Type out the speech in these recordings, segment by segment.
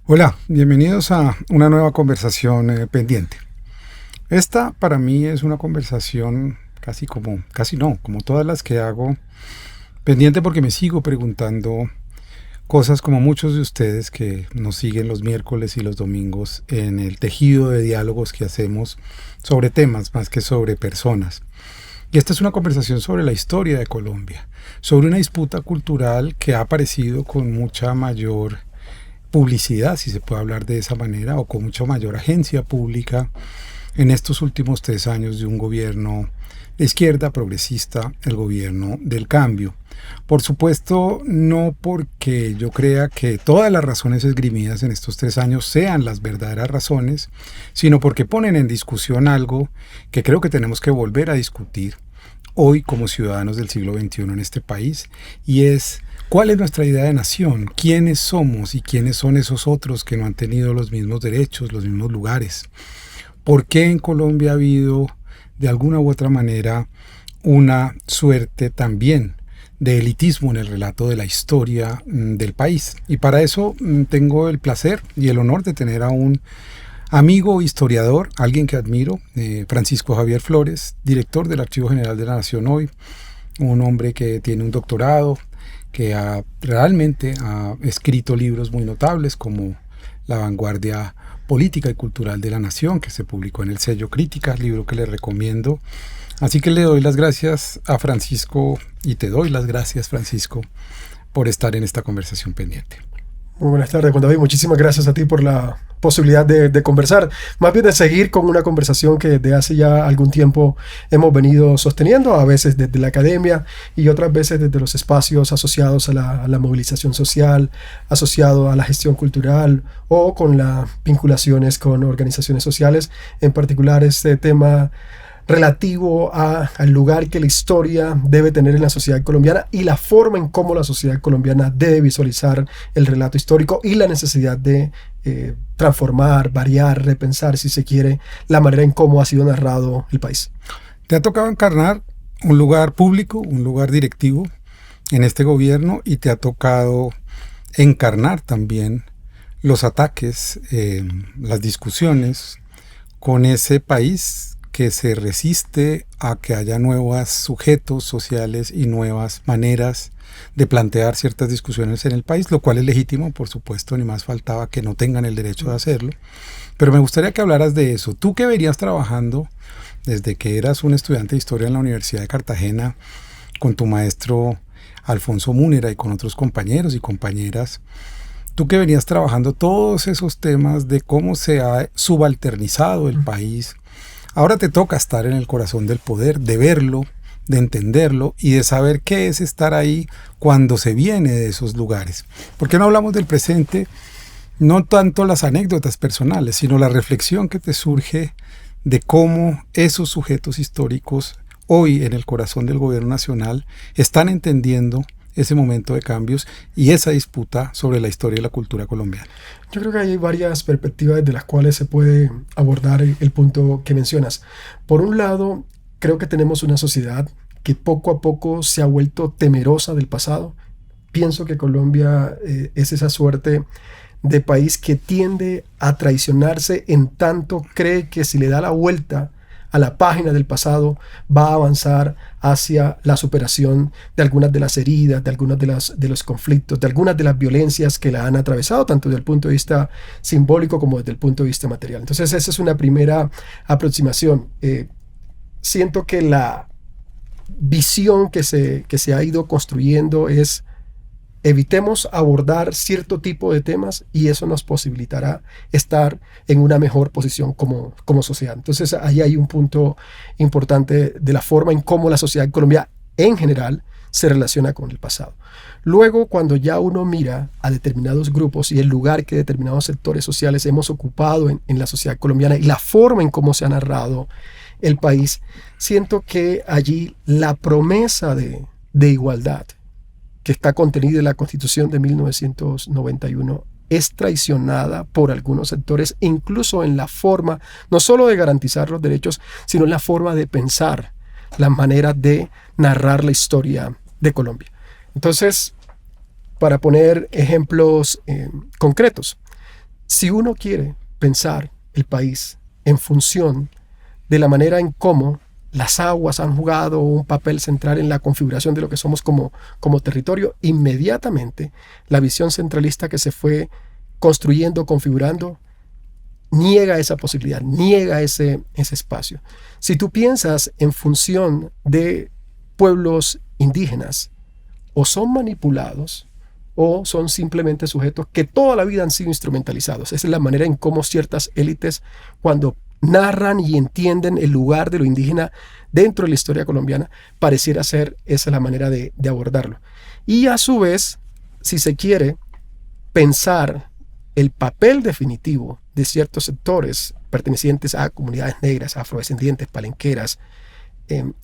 Hola, bienvenidos a una nueva conversación pendiente. Esta para mí es una conversación casi no, como todas las que hago, pendiente porque me sigo preguntando cosas como muchos de ustedes que nos siguen los miércoles y los domingos en el tejido de diálogos que hacemos sobre temas más que sobre personas. Y esta es una conversación sobre la historia de Colombia, sobre una disputa cultural que ha aparecido con mucha mayor publicidad, si se puede hablar de esa manera, o con mucha mayor agencia pública en estos últimos 3 años de un gobierno de izquierda progresista, el gobierno del cambio. Por supuesto, no porque yo crea que todas las razones esgrimidas en estos 3 años sean las verdaderas razones, sino porque ponen en discusión algo que creo que tenemos que volver a discutir hoy como ciudadanos del siglo XXI en este país, y es ¿cuál es nuestra idea de nación? ¿Quiénes somos y quiénes son esos otros que no han tenido los mismos derechos, los mismos lugares? ¿Por qué en Colombia ha habido, de alguna u otra manera, una suerte también de elitismo en el relato de la historia del país? Y para eso tengo el placer y el honor de tener a un amigo historiador, alguien que admiro, Francisco Javier Flores, director del Archivo General de la Nación hoy, un hombre que tiene un doctorado, que realmente ha escrito libros muy notables como La vanguardia política y cultural de la nación, que se publicó en el sello Críticas, libro que le recomiendo. Así que le doy las gracias a Francisco, y te doy las gracias, Francisco, por estar en esta conversación pendiente. Muy buenas tardes, Juan David. Muchísimas gracias a ti por la posibilidad de conversar, más bien de seguir con una conversación que desde hace ya algún tiempo hemos venido sosteniendo, a veces desde la academia y otras veces desde los espacios asociados a la movilización social, asociado a la gestión cultural o con las vinculaciones con organizaciones sociales, en particular este tema relativo al lugar que la historia debe tener en la sociedad colombiana y la forma en cómo la sociedad colombiana debe visualizar el relato histórico y la necesidad de transformar, variar, repensar, si se quiere, la manera en cómo ha sido narrado el país. Te ha tocado encarnar un lugar público, un lugar directivo en este gobierno, y te ha tocado encarnar también los ataques, las discusiones con ese país que se resiste a que haya nuevos sujetos sociales y nuevas maneras de plantear ciertas discusiones en el país, lo cual es legítimo, por supuesto, ni más faltaba que no tengan el derecho de hacerlo. Pero me gustaría que hablaras de eso. Tú que venías trabajando desde que eras un estudiante de historia en la Universidad de Cartagena con tu maestro Alfonso Múnera y con otros compañeros y compañeras, tú que venías trabajando todos esos temas de cómo se ha subalternizado el país. Ahora te toca estar en el corazón del poder, de verlo, de entenderlo y de saber qué es estar ahí cuando se viene de esos lugares. ¿Por qué no hablamos del presente? No tanto las anécdotas personales, sino la reflexión que te surge de cómo esos sujetos históricos hoy en el corazón del gobierno nacional están entendiendo ese momento de cambios y esa disputa sobre la historia y la cultura colombiana. Yo creo que hay varias perspectivas desde las cuales se puede abordar el punto que mencionas. Por un lado, creo que tenemos una sociedad que poco a poco se ha vuelto temerosa del pasado. Pienso que Colombia es esa suerte de país que tiende a traicionarse en tanto cree que si le da la vuelta a la página del pasado va a avanzar hacia la superación de algunas de las heridas, de algunos de los conflictos, de algunas de las violencias que la han atravesado, tanto desde el punto de vista simbólico como desde el punto de vista material. Entonces esa es una primera aproximación. Siento que la visión que se ha ido construyendo es: evitemos abordar cierto tipo de temas y eso nos posibilitará estar en una mejor posición como sociedad. Entonces ahí hay un punto importante de la forma en cómo la sociedad colombiana en general se relaciona con el pasado. Luego, cuando ya uno mira a determinados grupos y el lugar que determinados sectores sociales hemos ocupado en la sociedad colombiana y la forma en cómo se ha narrado el país, siento que allí la promesa de igualdad que está contenida en la Constitución de 1991 es traicionada por algunos sectores, incluso en la forma, no solo de garantizar los derechos, sino en la forma de pensar, la manera de narrar la historia de Colombia. Entonces, para poner ejemplos concretos, Si uno quiere pensar el país en función de la manera en cómo las aguas han jugado un papel central en la configuración de lo que somos como territorio, inmediatamente la visión centralista que se fue construyendo, configurando, niega esa posibilidad, niega ese espacio. Si tú piensas en función de pueblos indígenas, o son manipulados o son simplemente sujetos que toda la vida han sido instrumentalizados. Esa es la manera en cómo ciertas élites, cuando narran y entienden el lugar de lo indígena dentro de la historia colombiana, pareciera ser esa la manera de abordarlo. Y a su vez, si se quiere pensar el papel definitivo de ciertos sectores pertenecientes a comunidades negras, afrodescendientes, palenqueras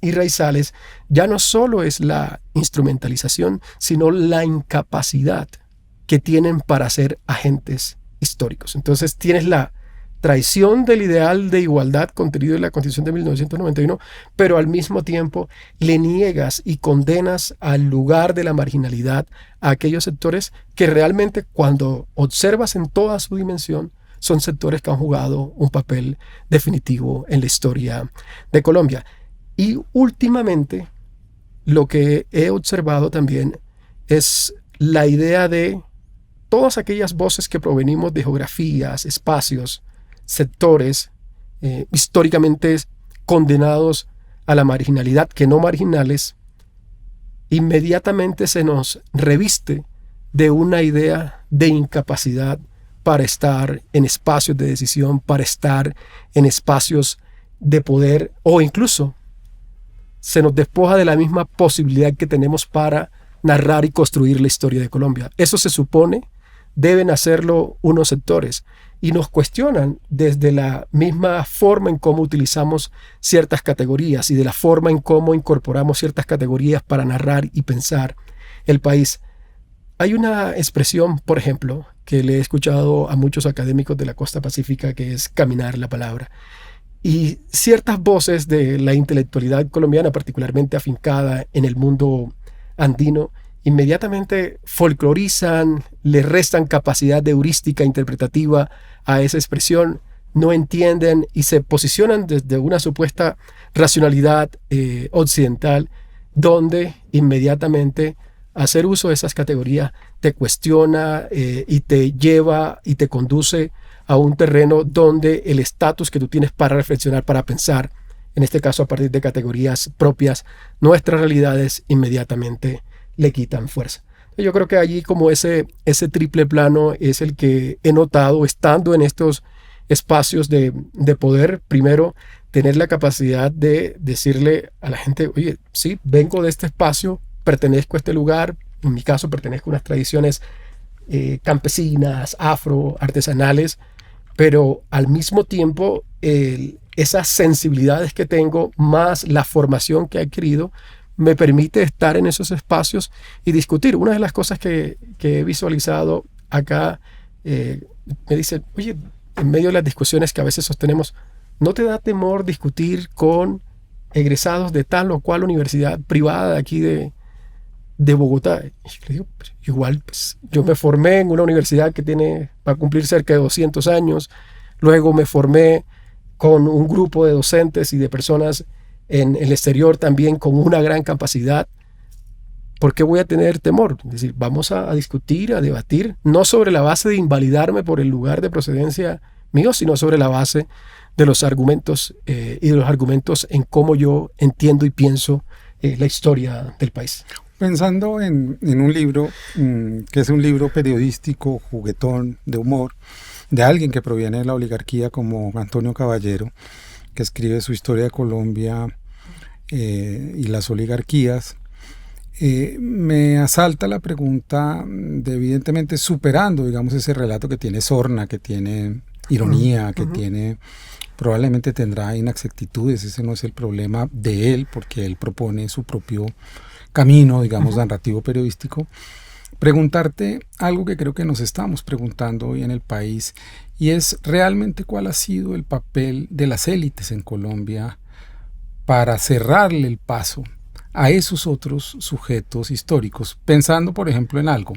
y raizales, ya no solo es la instrumentalización, sino la incapacidad que tienen para ser agentes históricos. Entonces tienes la traición del ideal de igualdad contenido en la Constitución de 1991, pero al mismo tiempo le niegas y condenas al lugar de la marginalidad a aquellos sectores que realmente, cuando observas en toda su dimensión, son sectores que han jugado un papel definitivo en la historia de Colombia. Y últimamente, lo que he observado también es la idea de todas aquellas voces que provenimos de geografías, espacios, sectores históricamente condenados a la marginalidad, que no marginales, inmediatamente se nos reviste de una idea de incapacidad para estar en espacios de decisión, para estar en espacios de poder, o incluso se nos despoja de la misma posibilidad que tenemos para narrar y construir la historia de Colombia. Eso se supone deben hacerlo unos sectores, y nos cuestionan desde la misma forma en cómo utilizamos ciertas categorías y de la forma en cómo incorporamos ciertas categorías para narrar y pensar el país. Hay una expresión, por ejemplo, que le he escuchado a muchos académicos de la costa pacífica, que es caminar la palabra. Y ciertas voces de la intelectualidad colombiana, particularmente afincada en el mundo andino, inmediatamente folclorizan, le restan capacidad de heurística interpretativa a esa expresión, no entienden y se posicionan desde una supuesta racionalidad occidental, donde inmediatamente hacer uso de esas categorías te cuestiona y te lleva y te conduce a un terreno donde el estatus que tú tienes para reflexionar, para pensar, en este caso a partir de categorías propias, nuestras realidades inmediatamente le quitan fuerza. Yo creo que allí como ese triple plano es el que he notado estando en estos espacios de poder. Primero, tener la capacidad de decirle a la gente, oye, sí, vengo de este espacio, pertenezco a este lugar, en mi caso pertenezco a unas tradiciones campesinas, afro, artesanales, pero al mismo tiempo esas sensibilidades que tengo, más la formación que he adquirido, me permite estar en esos espacios y discutir. Una de las cosas que he visualizado acá, me dice, oye, en medio de las discusiones que a veces sostenemos, ¿no te da temor discutir con egresados de tal o cual universidad privada de aquí de Bogotá? Y yo le digo, igual, pues, yo me formé en una universidad que va a cumplir cerca de 200 años, luego me formé con un grupo de docentes y de personas en el exterior también con una gran capacidad. ¿Por qué voy a tener temor? Es decir, vamos a discutir, a debatir, no sobre la base de invalidarme por el lugar de procedencia mío, sino sobre la base de los argumentos y de los argumentos en cómo yo entiendo y pienso la historia del país. Pensando en un libro que es un libro periodístico, juguetón, de humor, de alguien que proviene de la oligarquía como Antonio Caballero, que escribe su historia de Colombia y las oligarquías, me asalta la pregunta de, evidentemente, superando, digamos, ese relato que tiene sorna, que tiene ironía, que tiene, probablemente tendrá inexactitudes, ese no es el problema de él, porque él propone su propio camino, digamos, narrativo periodístico. Preguntarte algo que creo que nos estamos preguntando hoy en el país, y es realmente cuál ha sido el papel de las élites en Colombia para cerrarle el paso a esos otros sujetos históricos, pensando por ejemplo en algo.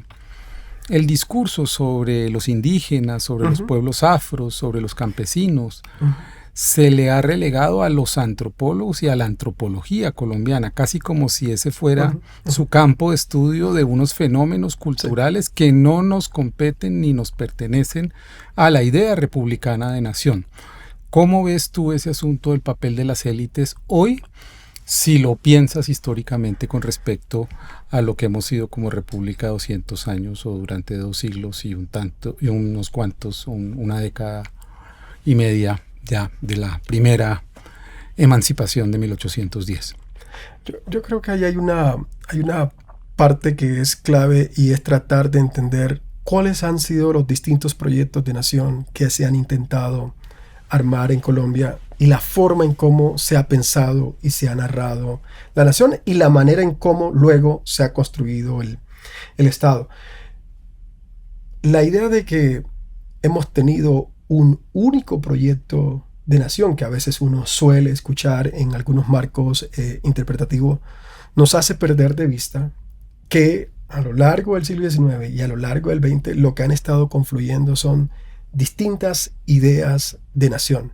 el discurso sobre los indígenas, sobre los pueblos afros, sobre los campesinos, se le ha relegado a los antropólogos y a la antropología colombiana, casi como si ese fuera su campo de estudio de unos fenómenos culturales que no nos competen ni nos pertenecen a la idea republicana de nación. ¿Cómo ves tú ese asunto del papel de las élites hoy, si lo piensas históricamente con respecto a lo que hemos sido como república 200 años o durante 2 siglos y unos cuantos, una década y media ya de la primera emancipación de 1810? Yo creo que ahí hay una parte que es clave y es tratar de entender cuáles han sido los distintos proyectos de nación que se han intentado armar en Colombia y la forma en cómo se ha pensado y se ha narrado la nación y la manera en cómo luego se ha construido el Estado. La idea de que hemos tenido un único proyecto de nación, que a veces uno suele escuchar en algunos marcos interpretativos, nos hace perder de vista que a lo largo del siglo XIX y a lo largo del XX lo que han estado confluyendo son distintas ideas de nación.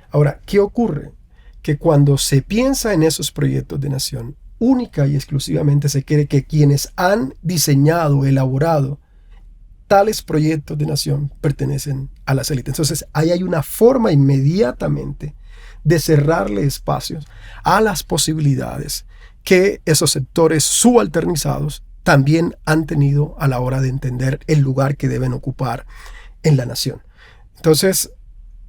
Ahora, ¿qué ocurre? Que cuando se piensa en esos proyectos de nación, única y exclusivamente se cree que quienes han diseñado, elaborado tales proyectos de nación pertenecen a las élites. Entonces, ahí hay una forma inmediatamente de cerrarle espacios a las posibilidades que esos sectores subalternizados también han tenido a la hora de entender el lugar que deben ocupar en la nación. Entonces,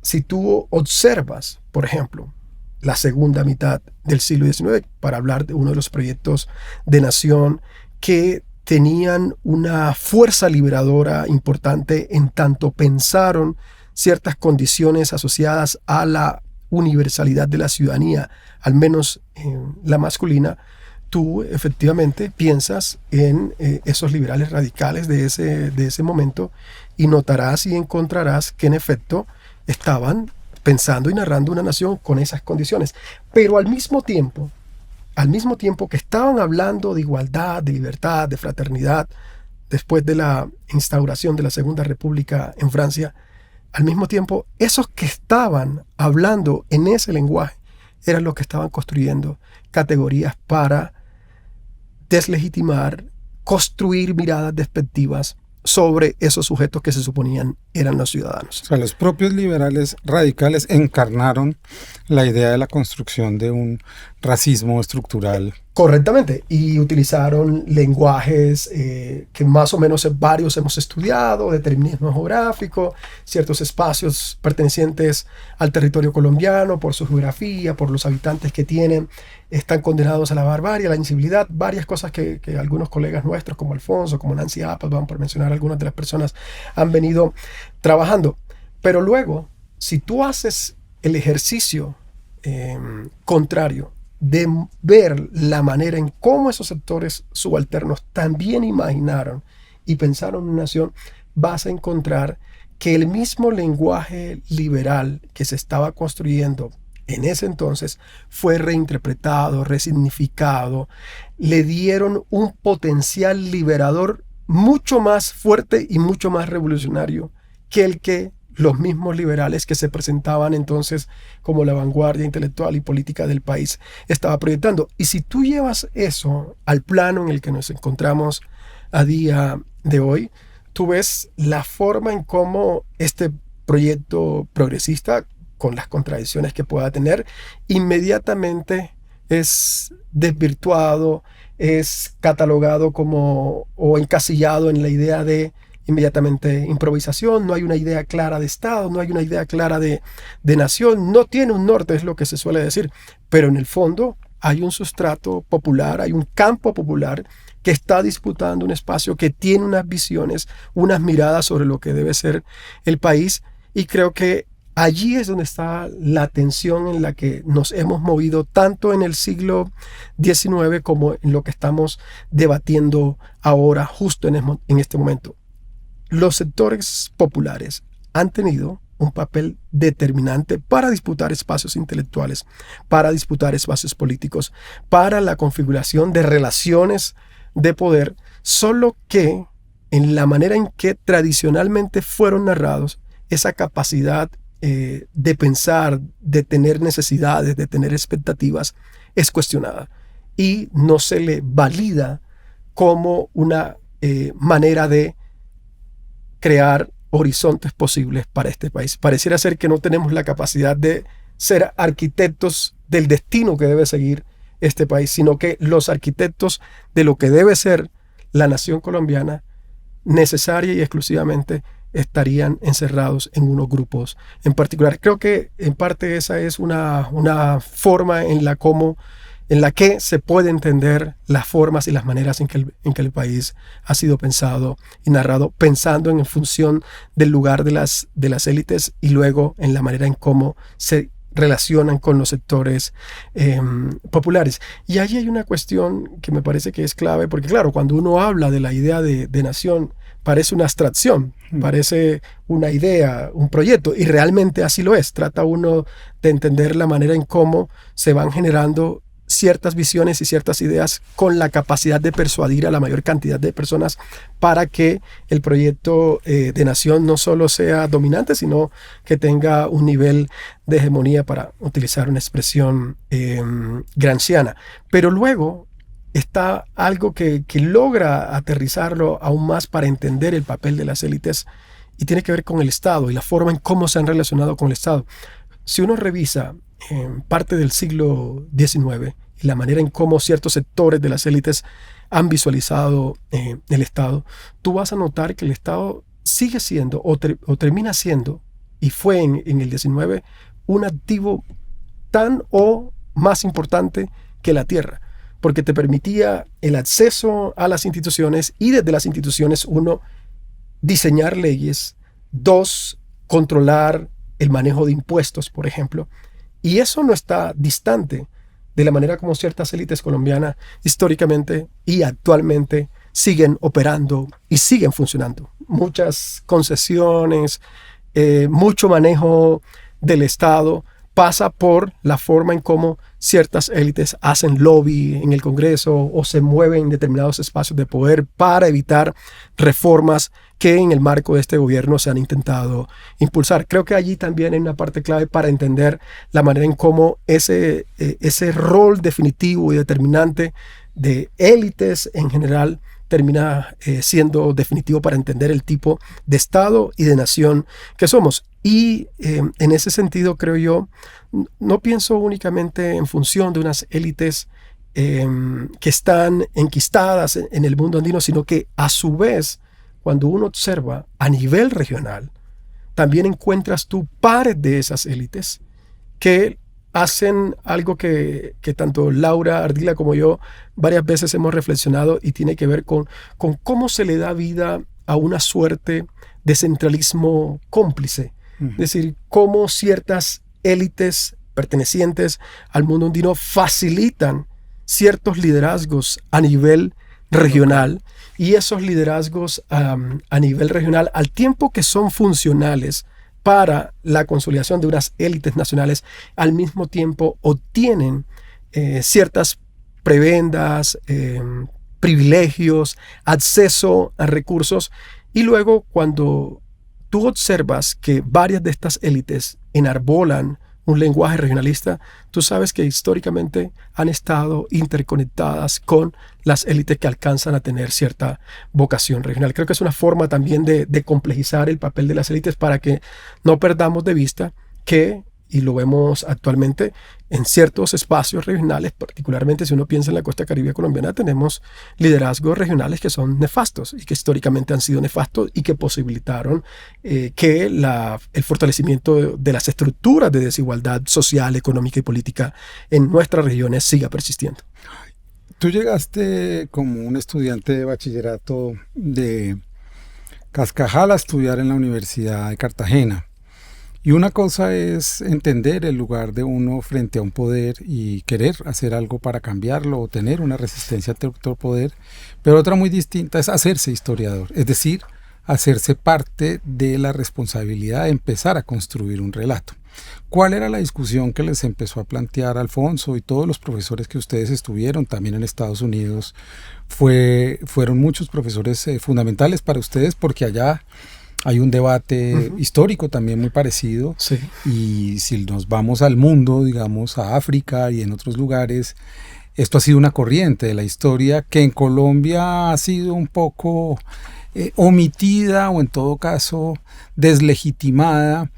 si tú observas, por ejemplo, la segunda mitad del siglo XIX, para hablar de uno de los proyectos de nación que tenían una fuerza liberadora importante en tanto pensaron ciertas condiciones asociadas a la universalidad de la ciudadanía, al menos la masculina, tú efectivamente piensas en esos liberales radicales de ese momento y notarás y encontrarás que en efecto estaban pensando y narrando una nación con esas condiciones. Pero al mismo tiempo que estaban hablando de igualdad, de libertad, de fraternidad, después de la instauración de la Segunda República en Francia, al mismo tiempo, esos que estaban hablando en ese lenguaje eran los que estaban construyendo categorías para deslegitimar, construir miradas despectivas sobre esos sujetos que se suponían eran los ciudadanos. O sea, los propios liberales radicales encarnaron la idea de la construcción de un racismo estructural. Correctamente, y utilizaron lenguajes que más o menos varios hemos estudiado, determinismo geográfico, ciertos espacios pertenecientes al territorio colombiano por su geografía, por los habitantes que tienen, están condenados a la barbarie, a la incivilidad, varias cosas que algunos colegas nuestros como Alfonso, como Nancy Applebaum, por mencionar algunas de las personas, han venido trabajando. Pero luego, si tú haces el ejercicio contrario de ver la manera en cómo esos sectores subalternos también imaginaron y pensaron una nación, vas a encontrar que el mismo lenguaje liberal que se estaba construyendo en ese entonces fue reinterpretado, resignificado, le dieron un potencial liberador mucho más fuerte y mucho más revolucionario que el que los mismos liberales que se presentaban entonces como la vanguardia intelectual y política del país estaba proyectando. Y si tú llevas eso al plano en el que nos encontramos a día de hoy, tú ves la forma en cómo este proyecto progresista, con las contradicciones que pueda tener, inmediatamente es desvirtuado, es catalogado como o encasillado en la idea de inmediatamente improvisación, no hay una idea clara de Estado, no hay una idea clara de nación, no tiene un norte, es lo que se suele decir, pero en el fondo hay un sustrato popular, hay un campo popular que está disputando un espacio, que tiene unas visiones, unas miradas sobre lo que debe ser el país, y creo que allí es donde está la tensión en la que nos hemos movido tanto en el siglo XIX como en lo que estamos debatiendo ahora, justo en este momento. Los sectores populares han tenido un papel determinante para disputar espacios intelectuales, para disputar espacios políticos, para la configuración de relaciones de poder, solo que en la manera en que tradicionalmente fueron narrados, esa capacidad de pensar, de tener necesidades, de tener expectativas, es cuestionada y no se le valida como una manera de crear horizontes posibles para este país. Pareciera ser que no tenemos la capacidad de ser arquitectos del destino que debe seguir este país, sino que los arquitectos de lo que debe ser la nación colombiana, necesaria y exclusivamente, estarían encerrados en unos grupos en particular. Creo que en parte esa es una forma en la que se puede entender las formas y las maneras en que el país ha sido pensado y narrado, pensando en función del lugar de las élites y luego en la manera en cómo se relacionan con los sectores populares. Y allí hay una cuestión que me parece que es clave, porque claro, cuando uno habla de la idea de nación, parece una abstracción, parece una idea, un proyecto, y realmente así lo es. Trata uno de entender la manera en cómo se van generando ciertas visiones y ciertas ideas con la capacidad de persuadir a la mayor cantidad de personas para que el proyecto de nación no solo sea dominante, sino que tenga un nivel de hegemonía, para utilizar una expresión gramsciana. Pero luego está algo que logra aterrizarlo aún más para entender el papel de las élites, y tiene que ver con el Estado y la forma en cómo se han relacionado con el Estado. Si uno revisa parte del siglo XIX y la manera en cómo ciertos sectores de las élites han visualizado el Estado, tú vas a notar que el Estado sigue siendo o termina siendo, y fue en el XIX, un activo tan o más importante que la tierra, porque te permitía el acceso a las instituciones y desde las instituciones, uno, diseñar leyes, dos, controlar el manejo de impuestos, por ejemplo. Y eso no está distante de la manera como ciertas élites colombianas históricamente y actualmente siguen operando y siguen funcionando. Muchas concesiones, mucho manejo del Estado pasa por la forma en cómo ciertas élites hacen lobby en el Congreso o se mueven en determinados espacios de poder para evitar reformas que en el marco de este gobierno se han intentado impulsar. Creo que allí también hay una parte clave para entender la manera en cómo ese rol definitivo y determinante de élites en general termina siendo definitivo para entender el tipo de Estado y de nación que somos. Y en ese sentido, creo yo, no pienso únicamente en función de unas élites que están enquistadas en el mundo andino, sino que a su vez, cuando uno observa a nivel regional, también encuentras tú pares de esas élites que hacen algo que tanto Laura Ardila como yo varias veces hemos reflexionado, y tiene que ver con cómo se le da vida a una suerte de centralismo cómplice. Es decir, cómo ciertas élites pertenecientes al mundo andino facilitan ciertos liderazgos a nivel regional, y esos liderazgos a nivel regional, al tiempo que son funcionales para la consolidación de unas élites nacionales, al mismo tiempo obtienen ciertas prebendas, privilegios, acceso a recursos. Y luego, cuando tú observas que varias de estas élites enarbolan un lenguaje regionalista, tú sabes que históricamente han estado interconectadas con las élites que alcanzan a tener cierta vocación regional. Creo que es una forma también de complejizar el papel de las élites, para que no perdamos de vista que, y lo vemos actualmente en ciertos espacios regionales, particularmente si uno piensa en la costa caribe colombiana, tenemos liderazgos regionales que son nefastos y que históricamente han sido nefastos y que posibilitaron que el fortalecimiento de las estructuras de desigualdad social, económica y política en nuestras regiones siga persistiendo. Tú llegaste como un estudiante de bachillerato de Cascajal a estudiar en la Universidad de Cartagena. Y una cosa es entender el lugar de uno frente a un poder y querer hacer algo para cambiarlo o tener una resistencia ante otro poder, pero otra muy distinta es hacerse historiador, es decir, hacerse parte de la responsabilidad de empezar a construir un relato. ¿Cuál era la discusión que les empezó a plantear Alfonso y todos los profesores que ustedes estuvieron también en Estados Unidos? Fueron muchos profesores fundamentales para ustedes porque allá hay un debate histórico también muy parecido. Sí. Y si nos vamos al mundo, digamos a África y en otros lugares, esto ha sido una corriente de la historia que en Colombia ha sido un poco omitida o en todo caso deslegitimada,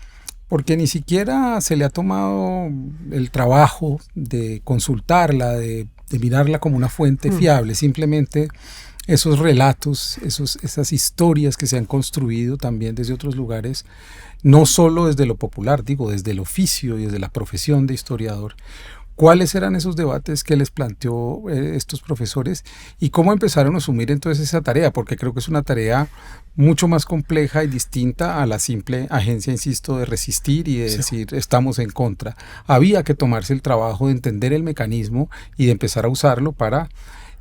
porque ni siquiera se le ha tomado el trabajo de consultarla, de mirarla como una fuente fiable. Simplemente esos relatos, esas historias que se han construido también desde otros lugares, no solo desde lo popular, digo, desde el oficio y desde la profesión de historiador. ¿Cuáles eran esos debates que les planteó estos profesores y cómo empezaron a asumir entonces esa tarea? Porque creo que es una tarea mucho más compleja y distinta a la simple agencia, insisto, de resistir y de decir estamos en contra. Había que tomarse el trabajo de entender el mecanismo y de empezar a usarlo para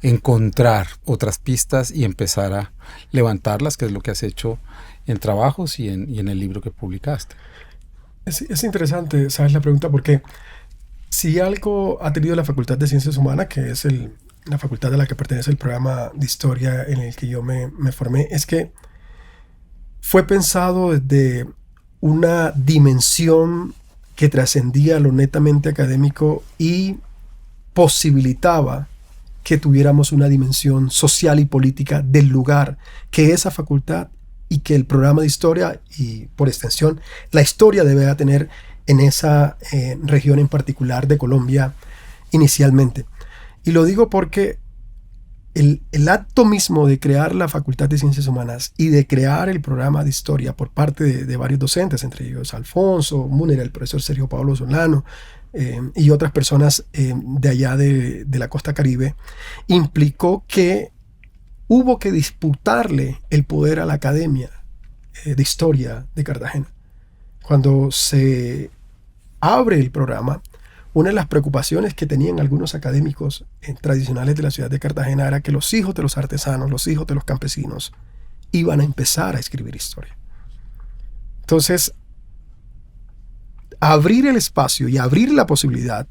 encontrar otras pistas y empezar a levantarlas, que es lo que has hecho en trabajos y en el libro que publicaste. Es interesante, ¿sabes? La pregunta, porque si algo ha tenido la Facultad de Ciencias Humanas, que es la facultad a la que pertenece el programa de historia en el que yo me formé, es que fue pensado desde una dimensión que trascendía lo netamente académico y posibilitaba que tuviéramos una dimensión social y política del lugar que esa facultad y que el programa de historia y por extensión la historia debe tener en esa región en particular de Colombia inicialmente. Y lo digo porque el acto mismo de crear la Facultad de Ciencias Humanas y de crear el programa de historia por parte de varios docentes, entre ellos Alfonso Múnera, el profesor Sergio Pablo Solano y otras personas de allá de la costa Caribe, implicó que hubo que disputarle el poder a la Academia de Historia de Cartagena. Cuando se abre el programa, una de las preocupaciones que tenían algunos académicos tradicionales de la ciudad de Cartagena era que los hijos de los artesanos, los hijos de los campesinos, iban a empezar a escribir historia. Entonces, abrir el espacio y abrir la posibilidad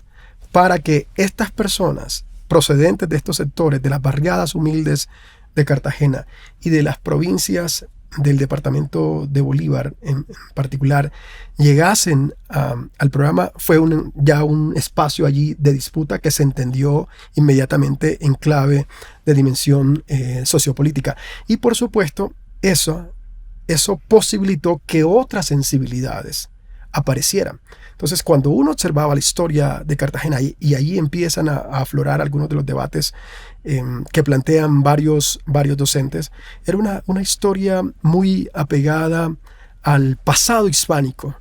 para que estas personas procedentes de estos sectores, de las barriadas humildes de Cartagena y de las provincias del departamento de Bolívar en particular, llegasen al programa, fue ya un espacio allí de disputa que se entendió inmediatamente en clave de dimensión sociopolítica. Y por supuesto, eso posibilitó que otras sensibilidades aparecieran. Entonces, cuando uno observaba la historia de Cartagena y ahí empiezan a aflorar algunos de los debates que plantean varios docentes, era una historia muy apegada al pasado hispánico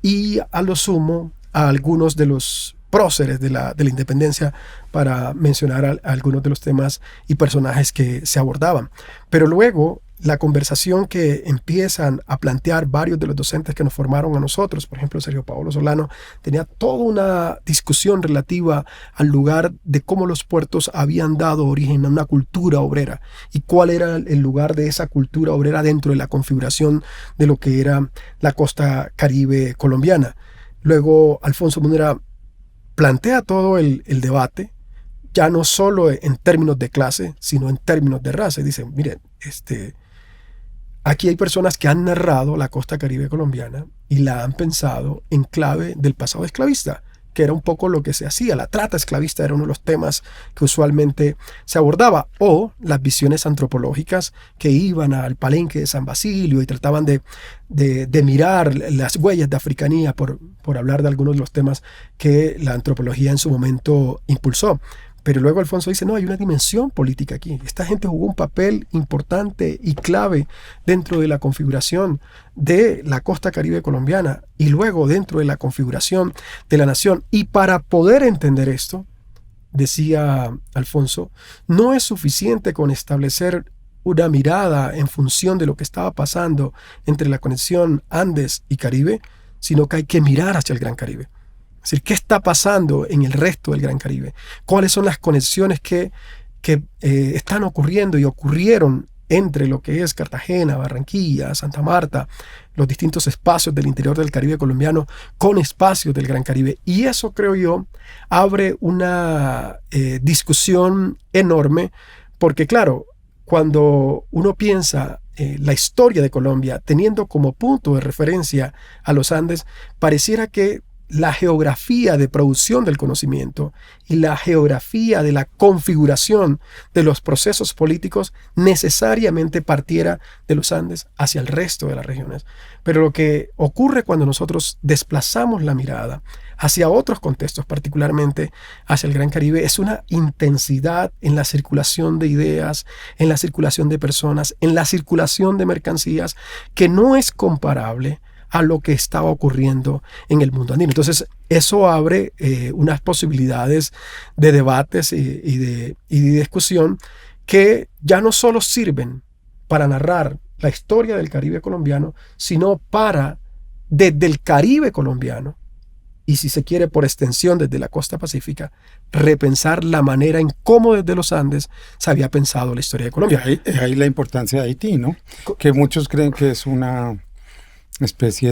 y a lo sumo a algunos de los próceres de la independencia, para mencionar a algunos de los temas y personajes que se abordaban. Pero luego, la conversación que empiezan a plantear varios de los docentes que nos formaron a nosotros, por ejemplo, Sergio Pablo Solano, tenía toda una discusión relativa al lugar de cómo los puertos habían dado origen a una cultura obrera y cuál era el lugar de esa cultura obrera dentro de la configuración de lo que era la costa Caribe colombiana. Luego, Alfonso Múnera plantea todo el debate, ya no solo en términos de clase, sino en términos de raza. Y dice, miren, aquí hay personas que han narrado la costa Caribe colombiana y la han pensado en clave del pasado esclavista, que era un poco lo que se hacía. La trata esclavista era uno de los temas que usualmente se abordaba, o las visiones antropológicas que iban al Palenque de San Basilio y trataban de mirar las huellas de africanía, por hablar de algunos de los temas que la antropología en su momento impulsó. Pero luego Alfonso dice, no, hay una dimensión política aquí. Esta gente jugó un papel importante y clave dentro de la configuración de la costa Caribe colombiana y luego dentro de la configuración de la nación. Y para poder entender esto, decía Alfonso, no es suficiente con establecer una mirada en función de lo que estaba pasando entre la conexión Andes y Caribe, sino que hay que mirar hacia el Gran Caribe. Es decir, ¿qué está pasando en el resto del Gran Caribe? ¿Cuáles son las conexiones que están ocurriendo y ocurrieron entre lo que es Cartagena, Barranquilla, Santa Marta, los distintos espacios del interior del Caribe colombiano con espacios del Gran Caribe. Y eso, creo yo, abre una discusión enorme, porque claro, cuando uno piensa la historia de Colombia teniendo como punto de referencia a los Andes, pareciera que la geografía de producción del conocimiento y la geografía de la configuración de los procesos políticos necesariamente partiera de los Andes hacia el resto de las regiones. Pero lo que ocurre cuando nosotros desplazamos la mirada hacia otros contextos, particularmente hacia el Gran Caribe, es una intensidad en la circulación de ideas, en la circulación de personas, en la circulación de mercancías, que no es comparable a lo que está ocurriendo en el mundo andino. Entonces, eso abre unas posibilidades de debates y de discusión que ya no solo sirven para narrar la historia del Caribe colombiano, sino para, desde el Caribe colombiano, y si se quiere por extensión desde la costa pacífica, repensar la manera en cómo desde los Andes se había pensado la historia de Colombia. Ahí la importancia de Haití, ¿no? Que muchos creen que es una especie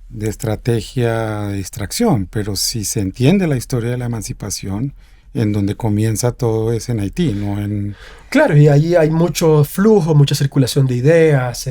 de estrategia de distracción, pero si se entiende la historia de la emancipación, en donde comienza todo es en Haití, no en... Claro, y allí hay mucho flujo, mucha circulación de ideas.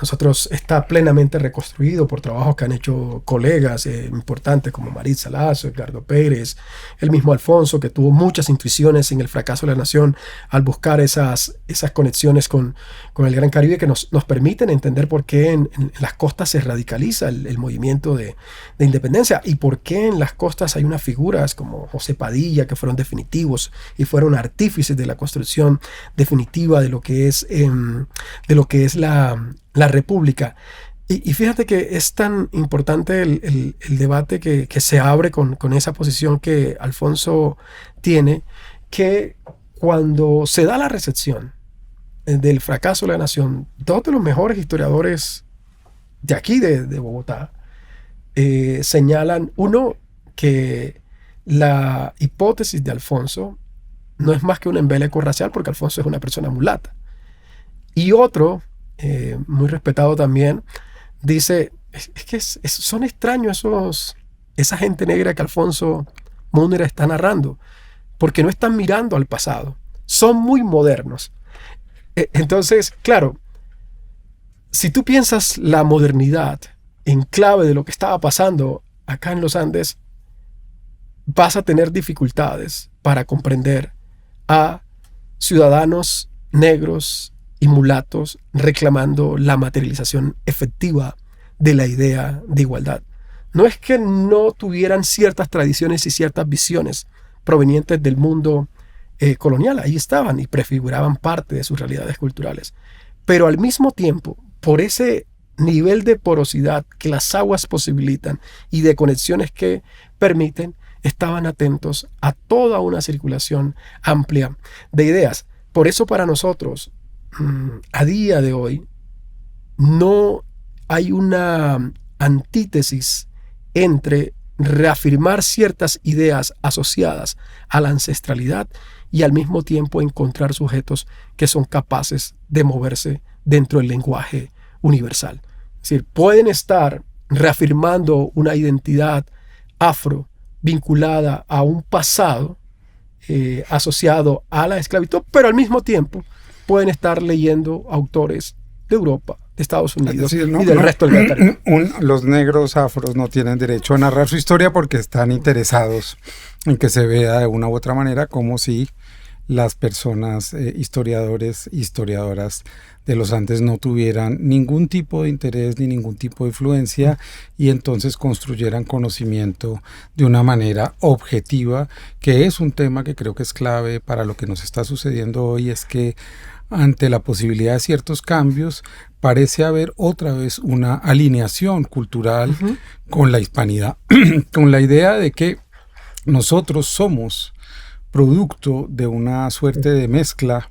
Nosotros está plenamente reconstruido por trabajos que han hecho colegas importantes como Maritza Lazo, Edgardo Pérez, el mismo Alfonso, que tuvo muchas intuiciones en el fracaso de la nación al buscar esas conexiones con el Gran Caribe que nos permiten entender por qué en las costas se radicaliza el movimiento de independencia y por qué en las costas hay unas figuras como José Padilla que fueron definitivos y fueron artífices de la construcción definitiva de lo que es la República. Y fíjate que es tan importante el debate que se abre con esa posición que Alfonso tiene, que cuando se da la recepción del fracaso de la nación, dos de los mejores historiadores de aquí, de Bogotá, señalan, uno, que la hipótesis de Alfonso no es más que un embeleco racial porque Alfonso es una persona mulata. Y otro, muy respetado también, dice, es que son extraños esa gente negra que Alfonso Múnera está narrando, porque no están mirando al pasado, son muy modernos. Entonces, claro, si tú piensas la modernidad en clave de lo que estaba pasando acá en los Andes, vas a tener dificultades para comprender a ciudadanos negros y mulatos reclamando la materialización efectiva de la idea de igualdad. No es que no tuvieran ciertas tradiciones y ciertas visiones provenientes del mundo colonial, ahí estaban y prefiguraban parte de sus realidades culturales, pero al mismo tiempo, por ese nivel de porosidad que las aguas posibilitan y de conexiones que permiten, estaban atentos a toda una circulación amplia de ideas. Por eso para nosotros, a día de hoy, no hay una antítesis entre reafirmar ciertas ideas asociadas a la ancestralidad y al mismo tiempo encontrar sujetos que son capaces de moverse dentro del lenguaje universal. Es decir, pueden estar reafirmando una identidad afro vinculada a un pasado asociado a la esclavitud, pero al mismo tiempo pueden estar leyendo autores de Europa, de Estados Unidos, es decir, y del resto del Caribe. Los negros afros no tienen derecho a narrar su historia porque están interesados en que se vea de una u otra manera como si las personas, historiadores e historiadoras de los Andes no tuvieran ningún tipo de interés ni ningún tipo de influencia y entonces construyeran conocimiento de una manera objetiva, que es un tema que creo que es clave para lo que nos está sucediendo hoy. Es que ante la posibilidad de ciertos cambios parece haber otra vez una alineación cultural con la hispanidad, con la idea de que nosotros somos producto de una suerte de mezcla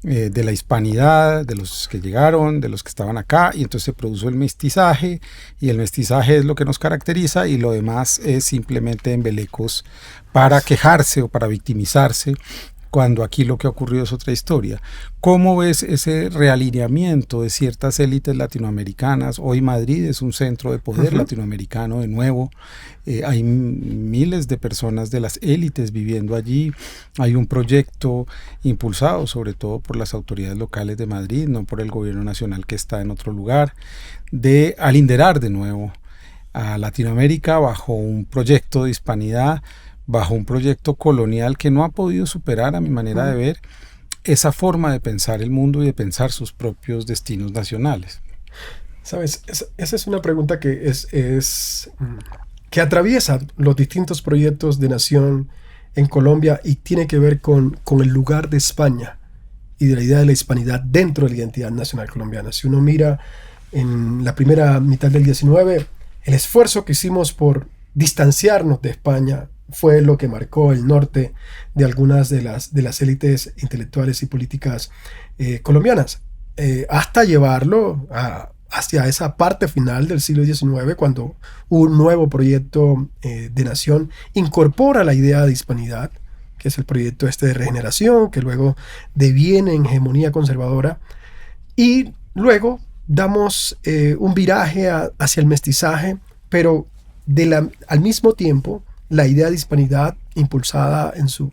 de la hispanidad, de los que llegaron, de los que estaban acá, y entonces se produjo el mestizaje, y el mestizaje es lo que nos caracteriza, y lo demás es simplemente embelecos para quejarse o para victimizarse cuando aquí lo que ha ocurrido es otra historia. ¿Cómo ves ese realineamiento de ciertas élites latinoamericanas? Hoy Madrid es un centro de poder latinoamericano de nuevo. Hay miles de personas de las élites viviendo allí. Hay un proyecto impulsado sobre todo por las autoridades locales de Madrid, no por el gobierno nacional que está en otro lugar, de alinderar de nuevo a Latinoamérica bajo un proyecto de hispanidad, bajo un proyecto colonial que no ha podido superar, a mi manera de ver, esa forma de pensar el mundo y de pensar sus propios destinos nacionales. Sabes, esa es una pregunta que que atraviesa los distintos proyectos de nación en Colombia y tiene que ver con el lugar de España y de la idea de la hispanidad dentro de la identidad nacional colombiana. Si uno mira en la primera mitad del 19, el esfuerzo que hicimos por distanciarnos de España fue lo que marcó el norte de algunas de las élites intelectuales y políticas colombianas, hasta llevarlo hacia esa parte final del siglo XIX, cuando un nuevo proyecto de nación incorpora la idea de hispanidad, que es el proyecto de regeneración, que luego deviene en hegemonía conservadora, y luego damos un viraje hacia el mestizaje, pero al mismo tiempo la idea de hispanidad impulsada en su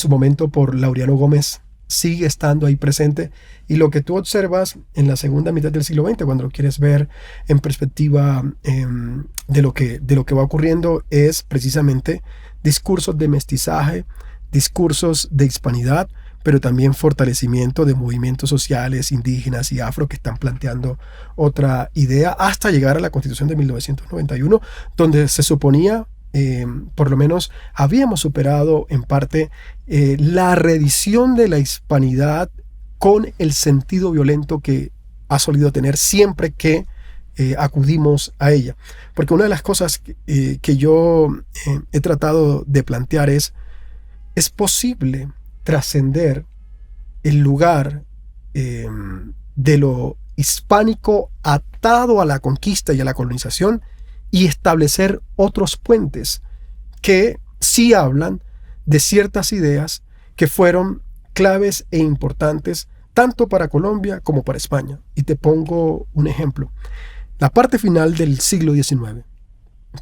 momento por Laureano Gómez sigue estando ahí presente, y lo que tú observas en la segunda mitad del siglo XX, cuando lo quieres ver en perspectiva de lo que va ocurriendo, es precisamente discursos de mestizaje, discursos de hispanidad, pero también fortalecimiento de movimientos sociales indígenas y afro que están planteando otra idea, hasta llegar a la Constitución de 1991, donde se suponía, por lo menos habíamos superado en parte la reedición de la hispanidad con el sentido violento que ha solido tener siempre que acudimos a ella. Porque una de las cosas que yo he tratado de plantear es posible trascender el lugar de lo hispánico atado a la conquista y a la colonización y establecer otros puentes que sí hablan de ciertas ideas que fueron claves e importantes tanto para Colombia como para España. Y te pongo un ejemplo. La parte final del siglo XIX,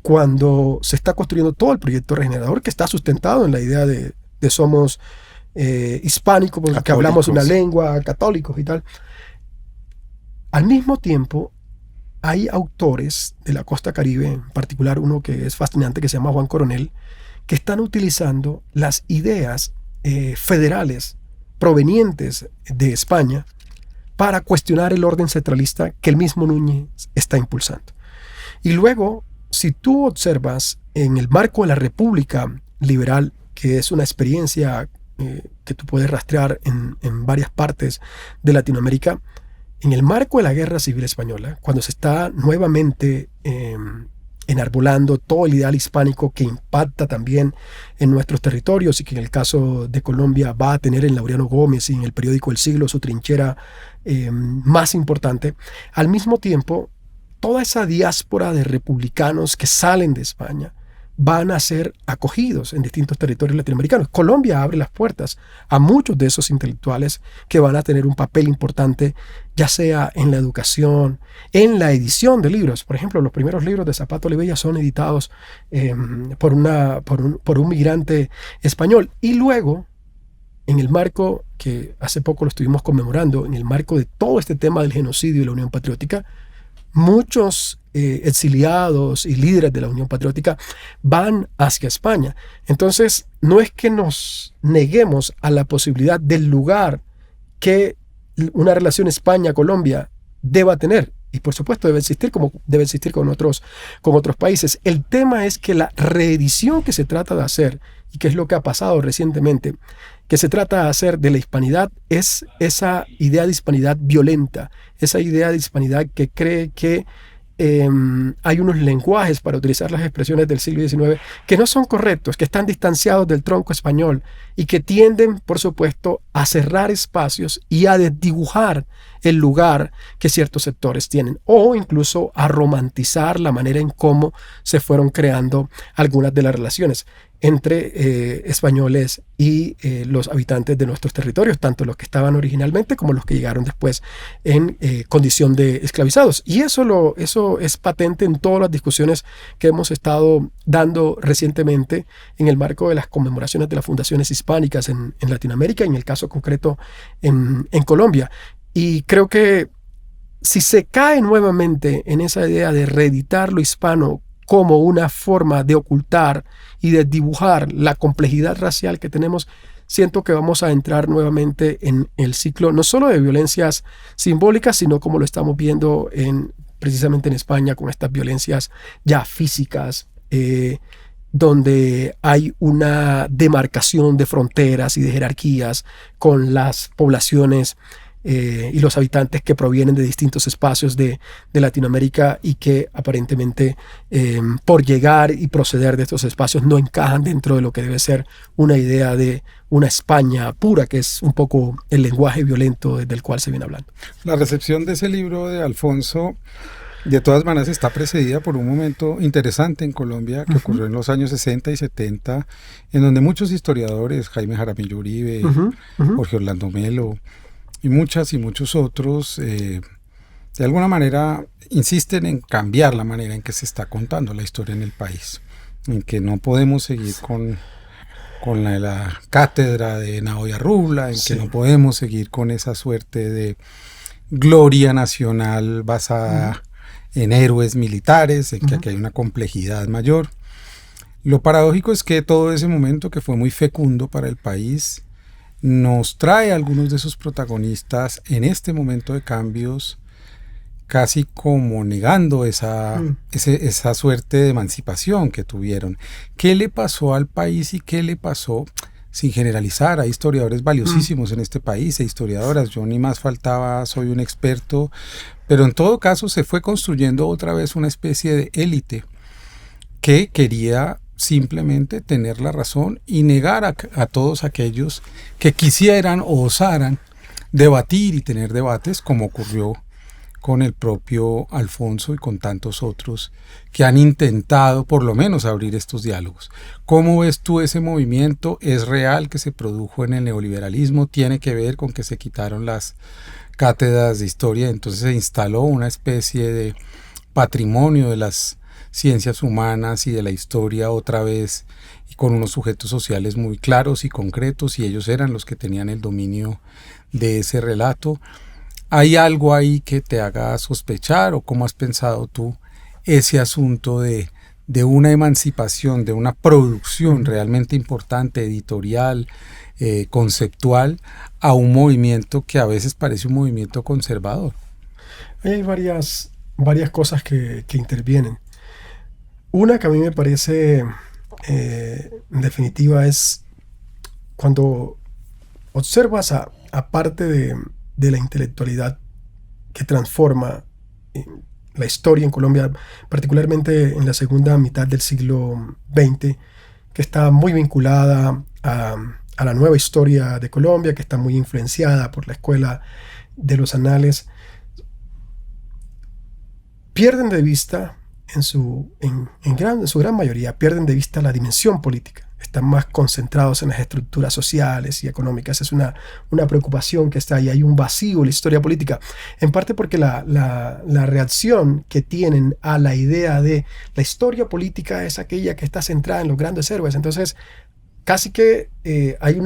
cuando se está construyendo todo el proyecto regenerador, que está sustentado en la idea de somos hispánicos, porque católicos, hablamos una lengua, católicos y tal. Al mismo tiempo, hay autores de la costa Caribe, en particular uno que es fascinante, que se llama Juan Coronel, que están utilizando las ideas federales provenientes de España para cuestionar el orden centralista que el mismo Núñez está impulsando. Y luego, si tú observas en el marco de la República Liberal, que es una experiencia que tú puedes rastrear en varias partes de Latinoamérica, en el marco de la Guerra Civil Española, cuando se está nuevamente enarbolando todo el ideal hispánico que impacta también en nuestros territorios y que en el caso de Colombia va a tener en Laureano Gómez y en el periódico El Siglo su trinchera más importante, al mismo tiempo toda esa diáspora de republicanos que salen de España van a ser acogidos en distintos territorios latinoamericanos. Colombia abre las puertas a muchos de esos intelectuales que van a tener un papel importante, ya sea en la educación, en la edición de libros. Por ejemplo, los primeros libros de Zapato Olivella son editados por un migrante español. Y luego, en el marco, que hace poco lo estuvimos conmemorando, en el marco de todo este tema del genocidio y la Unión Patriótica, muchos exiliados y líderes de la Unión Patriótica van hacia España. Entonces, no es que nos neguemos a la posibilidad del lugar que una relación España-Colombia deba tener. Y por supuesto debe existir como debe existir con otros países. El tema es que la reedición que se trata de hacer, y que es lo que ha pasado recientemente, que se trata de hacer de la hispanidad, es esa idea de hispanidad violenta, esa idea de hispanidad que cree que hay unos lenguajes, para utilizar las expresiones del siglo XIX, que no son correctos, que están distanciados del tronco español y que tienden, por supuesto, a cerrar espacios y a desdibujar el lugar que ciertos sectores tienen, o incluso a romantizar la manera en cómo se fueron creando algunas de las relaciones. entre españoles y los habitantes de nuestros territorios, tanto los que estaban originalmente como los que llegaron después en condición de esclavizados. Y eso es patente en todas las discusiones que hemos estado dando recientemente en el marco de las conmemoraciones de las fundaciones hispánicas en Latinoamérica, y en el caso concreto en Colombia. Y creo que si se cae nuevamente en esa idea de reeditar lo hispano como una forma de ocultar y de dibujar la complejidad racial que tenemos, siento que vamos a entrar nuevamente en el ciclo no solo de violencias simbólicas, sino como lo estamos viendo precisamente en España, con estas violencias ya físicas, donde hay una demarcación de fronteras y de jerarquías con las poblaciones y los habitantes que provienen de distintos espacios de Latinoamérica, y que aparentemente por llegar y proceder de estos espacios no encajan dentro de lo que debe ser una idea de una España pura, que es un poco el lenguaje violento del cual se viene hablando. La recepción de ese libro de Alfonso, de todas maneras, está precedida por un momento interesante en Colombia que ocurrió en los años 60 y 70, en donde muchos historiadores, Jaime Jaramillo Uribe, Jorge Orlando Melo, y muchos otros, de alguna manera insisten en cambiar la manera en que se está contando la historia en el país, en que no podemos seguir con la cátedra de Naoya Rubla, en que no podemos seguir con esa suerte de gloria nacional basada en héroes militares, en que aquí hay una complejidad mayor. Lo paradójico es que todo ese momento, que fue muy fecundo para el país, nos trae a algunos de sus protagonistas en este momento de cambios casi como negando esa suerte de emancipación que tuvieron. ¿Qué le pasó al país y qué le pasó, sin generalizar? Hay historiadores valiosísimos en este país e historiadoras, yo ni más faltaba, soy un experto, pero en todo caso se fue construyendo otra vez una especie de élite que quería simplemente tener la razón y negar a todos aquellos que quisieran o osaran debatir y tener debates, como ocurrió con el propio Alfonso y con tantos otros que han intentado por lo menos abrir estos diálogos. ¿Cómo ves tú ese movimiento? ¿Es real que se produjo en el neoliberalismo? ¿Tiene que ver con que se quitaron las cátedras de historia? Entonces se instaló una especie de patrimonio de las ciencias humanas y de la historia otra vez, y con unos sujetos sociales muy claros y concretos, y ellos eran los que tenían el dominio de ese relato. ¿Hay algo ahí que te haga sospechar, o cómo has pensado tú ese asunto de una emancipación, de una producción realmente importante, editorial, conceptual, a un movimiento que a veces parece un movimiento conservador? Hay varias cosas que intervienen. Una que a mí me parece definitiva es cuando observas aparte de la intelectualidad que transforma la historia en Colombia, particularmente en la segunda mitad del siglo XX, que está muy vinculada a la nueva historia de Colombia, que está muy influenciada por la escuela de los anales, pierden de vista, en su gran mayoría, pierden de vista la dimensión política. Están más concentrados en las estructuras sociales y económicas. Es una preocupación que está ahí. Hay un vacío en la historia política, en parte porque la reacción que tienen a la idea de la historia política es aquella que está centrada en los grandes héroes. Entonces, casi que hay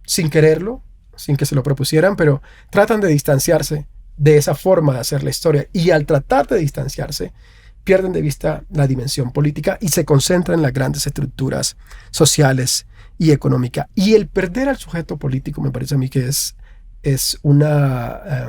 sin quererlo, sin que se lo propusieran, pero tratan de distanciarse de esa forma de hacer la historia. Y al tratar de distanciarse, pierden de vista la dimensión política y se concentran en las grandes estructuras sociales y económicas. Y el perder al sujeto político me parece a mí que es una...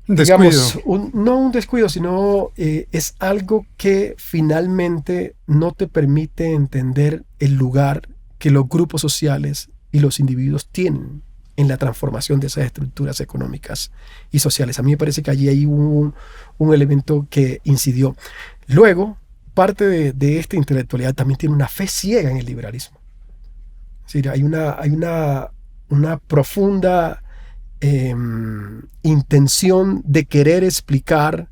digamos, no un descuido, sino es algo que finalmente no te permite entender el lugar que los grupos sociales y los individuos tienen en la transformación de esas estructuras económicas y sociales. A mí me parece que allí hay un elemento que incidió. Luego, parte de esta intelectualidad también tiene una fe ciega en el liberalismo. Es decir, hay una profunda intención de querer explicar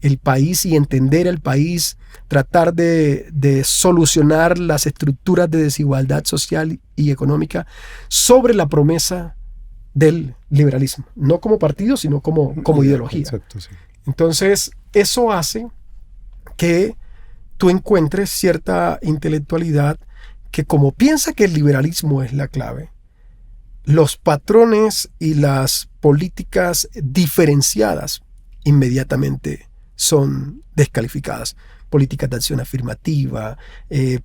el país y entender el país, tratar de solucionar las estructuras de desigualdad social y económica sobre la promesa del liberalismo, no como partido, sino como ideología. Exacto, sí. Entonces, eso hace que tú encuentres cierta intelectualidad que, como piensa que el liberalismo es la clave, los patrones y las políticas diferenciadas inmediatamente son descalificadas. Políticas de acción afirmativa,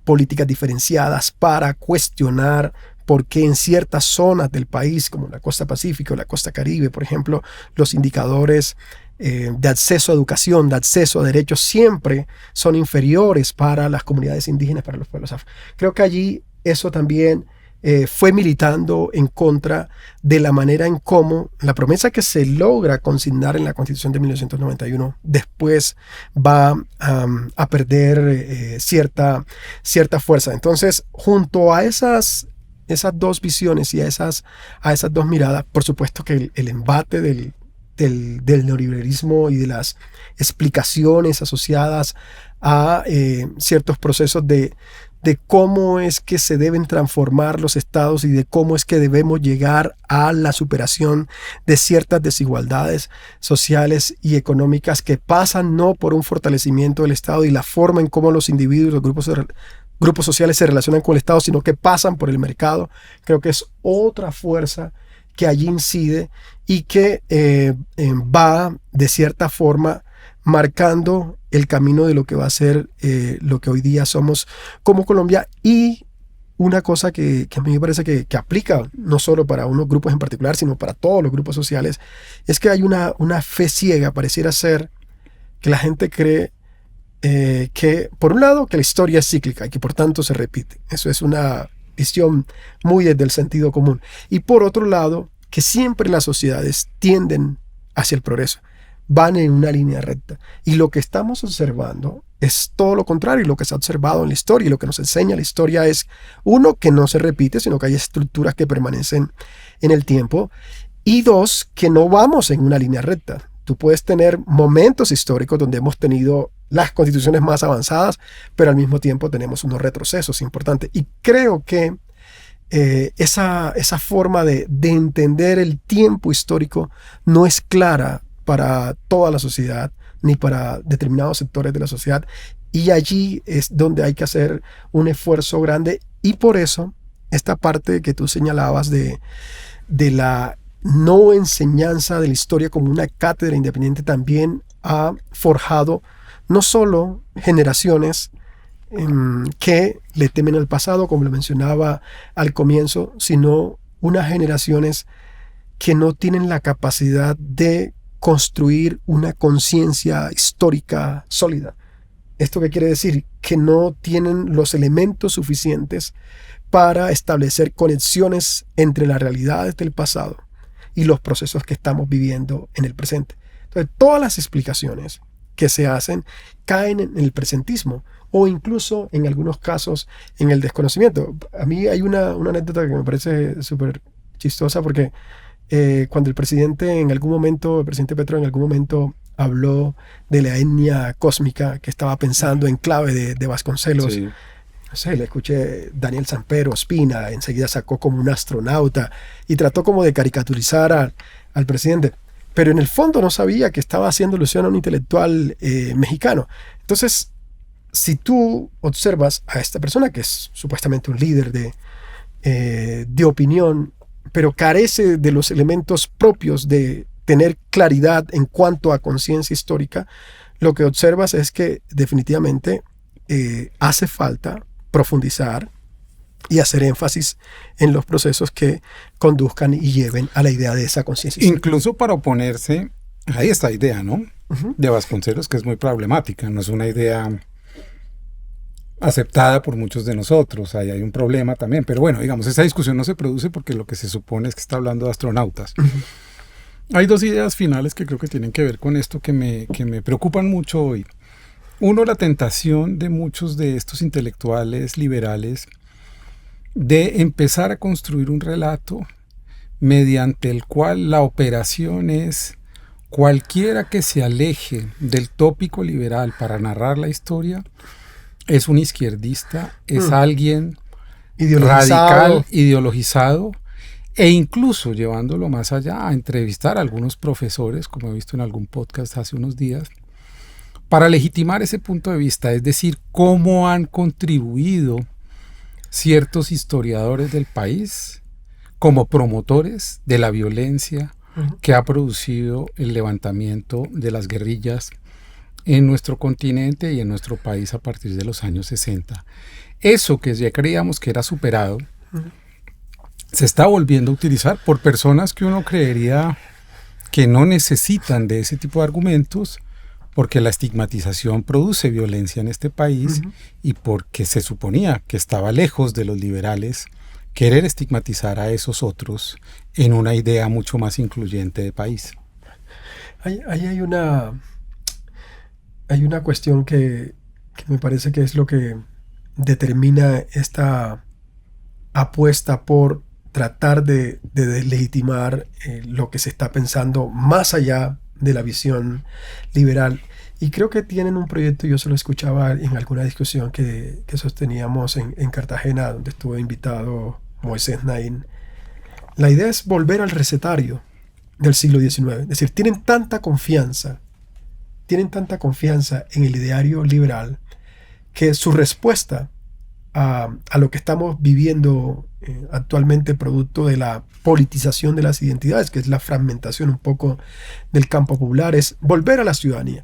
políticas diferenciadas para cuestionar por qué en ciertas zonas del país, como la costa pacífica o la costa caribe, por ejemplo, los indicadores de acceso a educación, de acceso a derechos, siempre son inferiores para las comunidades indígenas, para los pueblos afro. Creo que allí eso también fue militando en contra de la manera en cómo la promesa que se logra consignar en la Constitución de 1991 después va a perder cierta fuerza. Entonces, junto a esas dos visiones y a esas dos miradas, por supuesto que el embate del neoliberalismo y de las explicaciones asociadas a ciertos procesos de cómo es que se deben transformar los estados y de cómo es que debemos llegar a la superación de ciertas desigualdades sociales y económicas que pasan no por un fortalecimiento del Estado y la forma en cómo los individuos, los grupos sociales se relacionan con el Estado, sino que pasan por el mercado. Creo que es otra fuerza que allí incide y que va de cierta forma marcando el camino de lo que va a ser lo que hoy día somos como Colombia. Y una cosa que a mí me parece que aplica no solo para unos grupos en particular, sino para todos los grupos sociales, es que hay una fe ciega, pareciera ser que la gente cree que, por un lado, que la historia es cíclica y que por tanto se repite. Eso es una visión muy desde el sentido común. Y por otro lado, que siempre las sociedades tienden hacia el progreso, van en una línea recta. Y lo que estamos observando es todo lo contrario, lo que se ha observado en la historia, y lo que nos enseña la historia es, uno, que no se repite, sino que hay estructuras que permanecen en el tiempo, y dos, que no vamos en una línea recta. Tú puedes tener momentos históricos donde hemos tenido las constituciones más avanzadas, pero al mismo tiempo tenemos unos retrocesos importantes. Y creo que esa forma de entender el tiempo histórico no es clara para toda la sociedad, ni para determinados sectores de la sociedad. Y allí es donde hay que hacer un esfuerzo grande. Y por eso, esta parte que tú señalabas de la no enseñanza de la historia como una cátedra independiente también ha forjado no solo generaciones que le temen al pasado, como lo mencionaba al comienzo, sino unas generaciones que no tienen la capacidad de construir una conciencia histórica sólida. ¿Esto qué quiere decir? Que no tienen los elementos suficientes para establecer conexiones entre las realidades del pasado y los procesos que estamos viviendo en el presente. Entonces, todas las explicaciones que se hacen caen en el presentismo o incluso, en algunos casos, en el desconocimiento. A mí hay una anécdota que me parece súper chistosa porque cuando el presidente Petro en algún momento habló de la etnia cósmica que estaba pensando en clave de Vasconcelos, Sí. no sé, le escuché Daniel Samper, Ospina, enseguida sacó como un astronauta y trató como de caricaturizar al presidente, pero en el fondo no sabía que estaba haciendo alusión a un intelectual mexicano. Entonces, si tú observas a esta persona que es supuestamente un líder de opinión, pero carece de los elementos propios de tener claridad en cuanto a conciencia histórica, lo que observas es que definitivamente hace falta profundizar y hacer énfasis en los procesos que conduzcan y lleven a la idea de esa conciencia histórica. Incluso para oponerse a esta idea, ¿no? Uh-huh. De Vasconcelos, que es muy problemática, no es una idea aceptada por muchos de nosotros, ahí hay un problema también, pero bueno, digamos, esa discusión no se produce porque lo que se supone es que está hablando de astronautas. Uh-huh. Hay dos ideas finales que creo que tienen que ver con esto que me preocupan mucho hoy. Uno, la tentación de muchos de estos intelectuales liberales de empezar a construir un relato mediante el cual la operación es cualquiera que se aleje del tópico liberal para narrar la historia es un izquierdista, es alguien radical, ideologizado, e incluso llevándolo más allá, a entrevistar a algunos profesores, como he visto en algún podcast hace unos días, para legitimar ese punto de vista, es decir, cómo han contribuido ciertos historiadores del país como promotores de la violencia que ha producido el levantamiento de las guerrillas en nuestro continente y en nuestro país a partir de los años 60. Eso que ya creíamos que era superado, se está volviendo a utilizar por personas que uno creería que no necesitan de ese tipo de argumentos, porque la estigmatización produce violencia en este país y porque se suponía que estaba lejos de los liberales querer estigmatizar a esos otros en una idea mucho más incluyente de país. Ahí hay una cuestión que me parece que es lo que determina esta apuesta por tratar de deslegitimar lo que se está pensando más allá de la visión liberal. Y creo que tienen un proyecto, yo se lo escuchaba en alguna discusión que sosteníamos en Cartagena, donde estuvo invitado Moisés Naín. La idea es volver al recetario del siglo XIX. Es decir, tienen tanta confianza en el ideario liberal que su respuesta a lo que estamos viviendo actualmente, producto de la politización de las identidades, que es la fragmentación un poco del campo popular, es volver a la ciudadanía.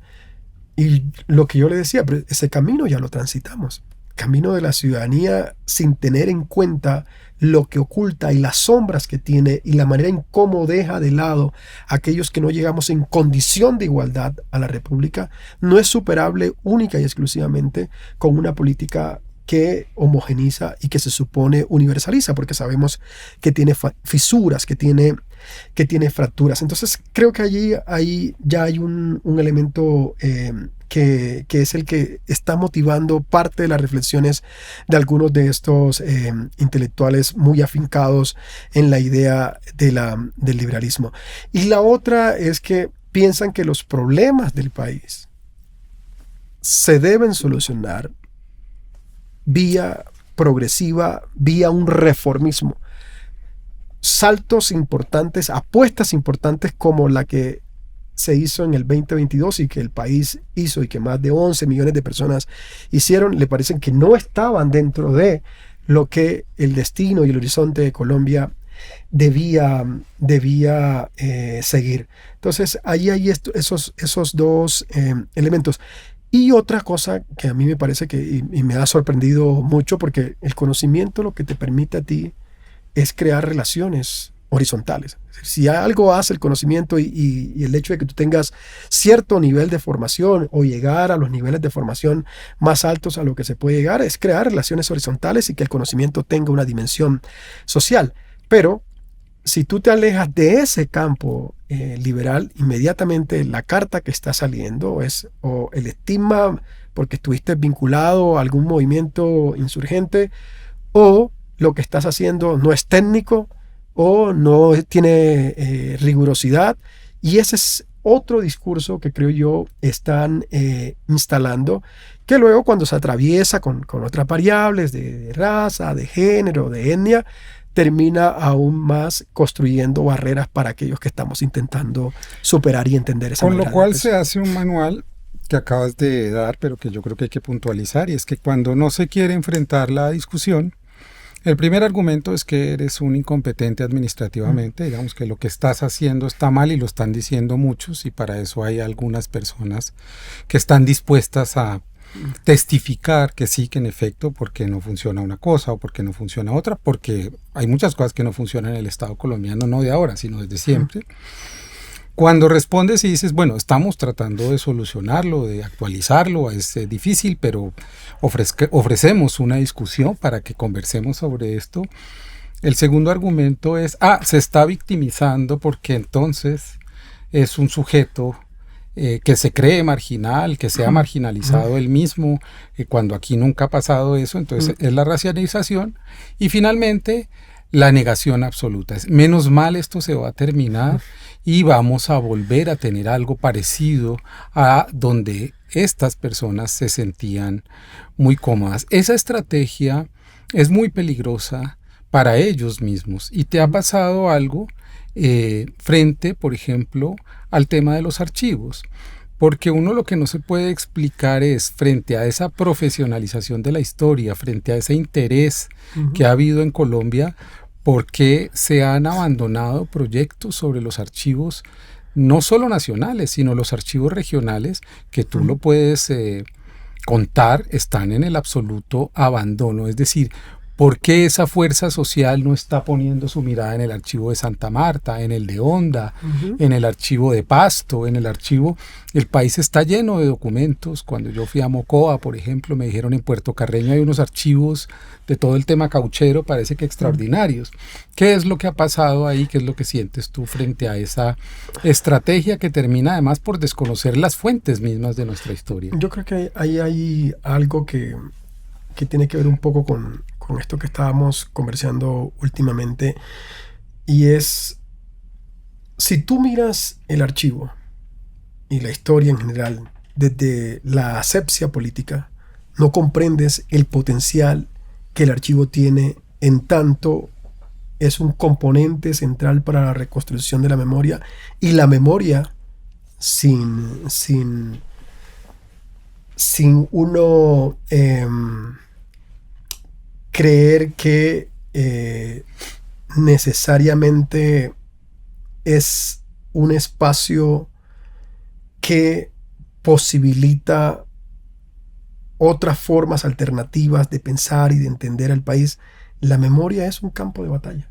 Y lo que yo le decía, ese camino ya lo transitamos. Camino de la ciudadanía sin tener en cuenta lo que oculta y las sombras que tiene y la manera en cómo deja de lado a aquellos que no llegamos en condición de igualdad a la República, no es superable única y exclusivamente con una política que homogeniza y que se supone universaliza, porque sabemos que tiene fisuras, que tiene fracturas. Entonces creo que ahí ya hay un elemento que es el que está motivando parte de las reflexiones de algunos de estos intelectuales muy afincados en la idea del liberalismo. Y la otra es que piensan que los problemas del país se deben solucionar vía progresiva, vía un reformismo. Saltos importantes, apuestas importantes como la que se hizo en el 2022 y que el país hizo y que más de 11 millones de personas hicieron, le parecen que no estaban dentro de lo que el destino y el horizonte de Colombia debía seguir. Entonces, ahí hay esos dos elementos. Y otra cosa que a mí me parece que y me ha sorprendido mucho, porque el conocimiento lo que te permite a ti es crear relaciones horizontales. Si algo hace el conocimiento y el hecho de que tú tengas cierto nivel de formación o llegar a los niveles de formación más altos a lo que se puede llegar, es crear relaciones horizontales y que el conocimiento tenga una dimensión social. Pero si tú te alejas de ese campo liberal, inmediatamente la carta que está saliendo es o el estigma porque estuviste vinculado a algún movimiento insurgente, o lo que estás haciendo no es técnico o no tiene rigurosidad. Y ese es otro discurso que creo yo están instalando, que luego cuando se atraviesa con otras variables de raza, de género, de etnia, termina aún más construyendo barreras para aquellos que estamos intentando superar y entender esa manera. Con lo cual se hace un manual que acabas de dar, pero que yo creo que hay que puntualizar, y es que cuando no se quiere enfrentar la discusión, el primer argumento es que eres un incompetente administrativamente, digamos que lo que estás haciendo está mal y lo están diciendo muchos, y para eso hay algunas personas que están dispuestas a testificar que sí, que en efecto, porque no funciona una cosa o porque no funciona otra, porque hay muchas cosas que no funcionan en el Estado colombiano, no de ahora, sino desde siempre. Cuando respondes y dices, bueno, estamos tratando de solucionarlo, de actualizarlo, es difícil, pero ofrecemos una discusión para que conversemos sobre esto. El segundo argumento es, se está victimizando porque entonces es un sujeto que se cree marginal, que se ha marginalizado él mismo, cuando aquí nunca ha pasado eso, entonces es la racialización. Y finalmente, la negación absoluta. Menos mal esto se va a terminar y vamos a volver a tener algo parecido a donde estas personas se sentían muy cómodas. Esa estrategia es muy peligrosa para ellos mismos. ¿Y te ha pasado algo frente, por ejemplo, al tema de los archivos? Porque uno lo que no se puede explicar es, frente a esa profesionalización de la historia, frente a ese interés que ha habido en Colombia, ¿por qué se han abandonado proyectos sobre los archivos, no solo nacionales, sino los archivos regionales, que tú lo puedes contar, están en el absoluto abandono? Es decir, ¿por qué esa fuerza social no está poniendo su mirada en el archivo de Santa Marta, en el de Honda, en el archivo de Pasto, en el archivo? El país está lleno de documentos. Cuando yo fui a Mocoa, por ejemplo, me dijeron en Puerto Carreño hay unos archivos de todo el tema cauchero, parece que extraordinarios. ¿Qué es lo que ha pasado ahí? ¿Qué es lo que sientes tú frente a esa estrategia que termina además por desconocer las fuentes mismas de nuestra historia? Yo creo que ahí hay algo que tiene que ver un poco con esto que estábamos conversando últimamente, y es, si tú miras el archivo y la historia en general desde la asepsia política, no comprendes el potencial que el archivo tiene, en tanto es un componente central para la reconstrucción de la memoria, y la memoria sin uno creer que necesariamente es un espacio que posibilita otras formas alternativas de pensar y de entender al país. La memoria es un campo de batalla.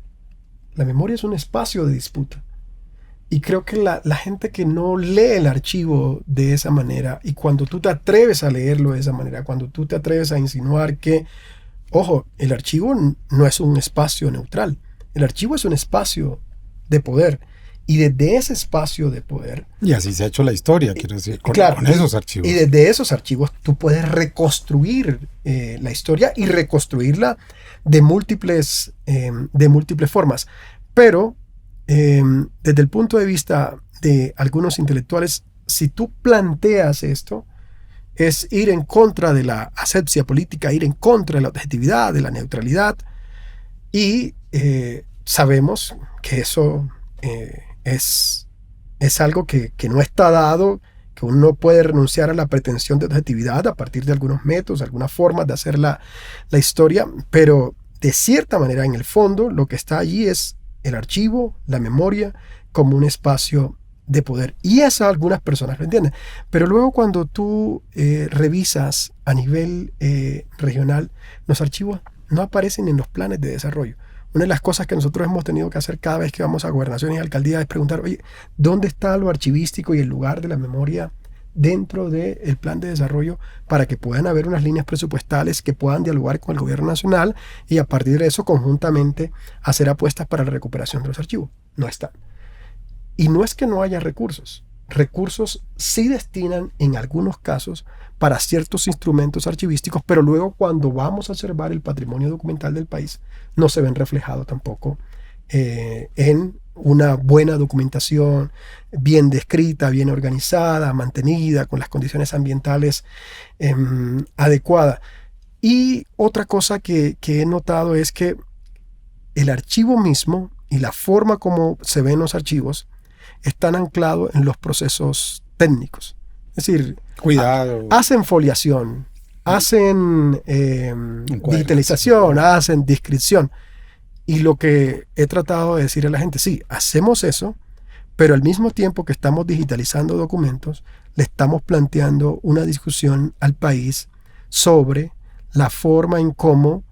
La memoria es un espacio de disputa. Y creo que la gente que no lee el archivo de esa manera, y cuando tú te atreves a leerlo de esa manera, cuando tú te atreves a insinuar que, ojo, el archivo no es un espacio neutral, el archivo es un espacio de poder, y desde ese espacio de poder... Y así se ha hecho la historia, quiero decir, con esos archivos. Y desde esos archivos tú puedes reconstruir la historia, y reconstruirla de múltiples formas. Pero desde el punto de vista de algunos intelectuales, si tú planteas esto, es ir en contra de la asepsia política, ir en contra de la objetividad, de la neutralidad, y sabemos que eso es algo que no está dado, que uno no puede renunciar a la pretensión de objetividad a partir de algunos métodos, algunas formas de hacer la historia, pero de cierta manera, en el fondo, lo que está allí es el archivo, la memoria, como un espacio de poder. Y eso algunas personas lo entienden. Pero luego, cuando tú revisas a nivel regional, los archivos no aparecen en los planes de desarrollo. Una de las cosas que nosotros hemos tenido que hacer cada vez que vamos a gobernaciones y alcaldías es preguntar, oye, ¿dónde está lo archivístico y el lugar de la memoria dentro del plan de desarrollo, para que puedan haber unas líneas presupuestales que puedan dialogar con el gobierno nacional, y a partir de eso conjuntamente hacer apuestas para la recuperación de los archivos? No están. Y no es que no haya recursos. Recursos sí destinan en algunos casos para ciertos instrumentos archivísticos, pero luego, cuando vamos a observar el patrimonio documental del país, no se ven reflejados tampoco en una buena documentación, bien descrita, bien organizada, mantenida, con las condiciones ambientales adecuadas. Y otra cosa que he notado es que el archivo mismo y la forma como se ven los archivos están anclados en los procesos técnicos. Es decir, hacen foliación, hacen digitalización, hacen descripción. Y lo que he tratado de decir a la gente, sí, hacemos eso, pero al mismo tiempo que estamos digitalizando documentos, le estamos planteando una discusión al país sobre la forma en cómo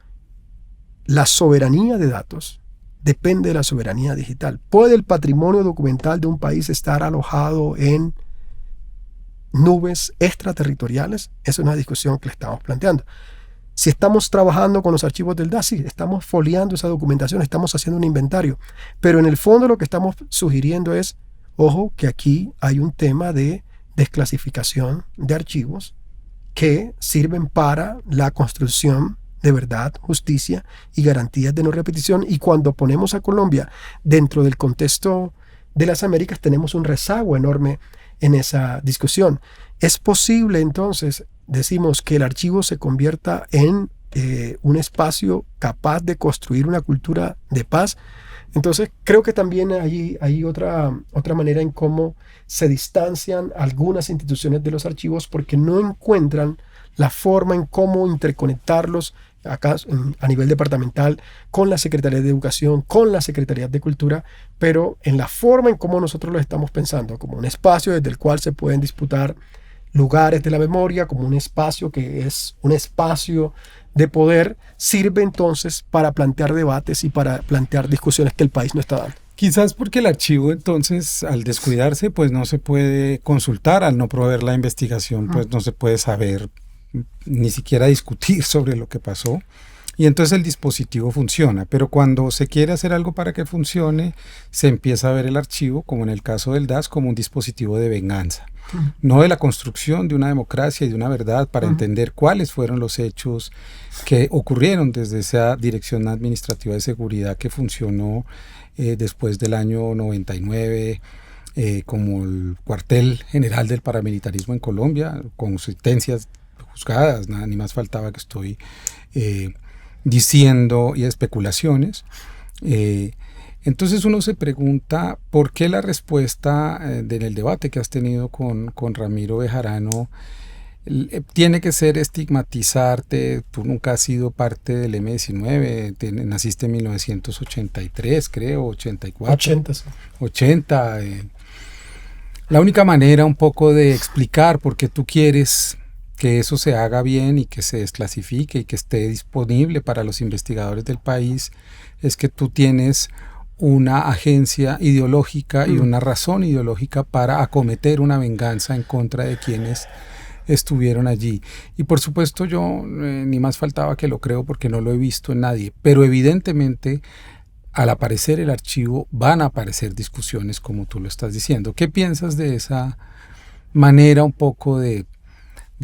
la soberanía de datos depende de la soberanía digital. ¿Puede el patrimonio documental de un país estar alojado en nubes extraterritoriales? Esa es una discusión que le estamos planteando. Si estamos trabajando con los archivos del DASI, estamos foliando esa documentación, estamos haciendo un inventario. Pero en el fondo lo que estamos sugiriendo es, ojo, que aquí hay un tema de desclasificación de archivos que sirven para la construcción de verdad, justicia y garantías de no repetición. Y cuando ponemos a Colombia dentro del contexto de las Américas, tenemos un rezago enorme en esa discusión. ¿Es posible entonces, decimos, que el archivo se convierta en un espacio capaz de construir una cultura de paz? Entonces creo que también hay otra manera en cómo se distancian algunas instituciones de los archivos porque no encuentran la forma en cómo interconectarlos acá a nivel departamental con la Secretaría de Educación, con la Secretaría de Cultura, pero en la forma en cómo nosotros lo estamos pensando, como un espacio desde el cual se pueden disputar lugares de la memoria, como un espacio que es un espacio de poder, sirve entonces para plantear debates y para plantear discusiones que el país no está dando. Quizás porque el archivo entonces al descuidarse pues no se puede consultar, al no proveer la investigación pues no se puede saber ni siquiera discutir sobre lo que pasó y entonces el dispositivo funciona, pero cuando se quiere hacer algo para que funcione se empieza a ver el archivo, como en el caso del DAS, como un dispositivo de venganza, no de la construcción de una democracia y de una verdad para entender cuáles fueron los hechos que ocurrieron desde esa Dirección Administrativa de Seguridad que funcionó después del año 99 como el cuartel general del paramilitarismo en Colombia, con sentencias juzgadas, nada ni más faltaba que estoy diciendo, y especulaciones. Entonces uno se pregunta por qué la respuesta en el debate que has tenido con Ramiro Bejarano tiene que ser estigmatizarte. Tú nunca has sido parte del M-19, naciste en 1983, creo, 84. 80, sí. 80. La única manera un poco de explicar por qué tú quieres que eso se haga bien y que se desclasifique y que esté disponible para los investigadores del país es que tú tienes una agencia ideológica y una razón ideológica para acometer una venganza en contra de quienes estuvieron allí. Y por supuesto yo ni más faltaba que lo creo porque no lo he visto en nadie, pero evidentemente al aparecer el archivo van a aparecer discusiones como tú lo estás diciendo. ¿Qué piensas de esa manera un poco de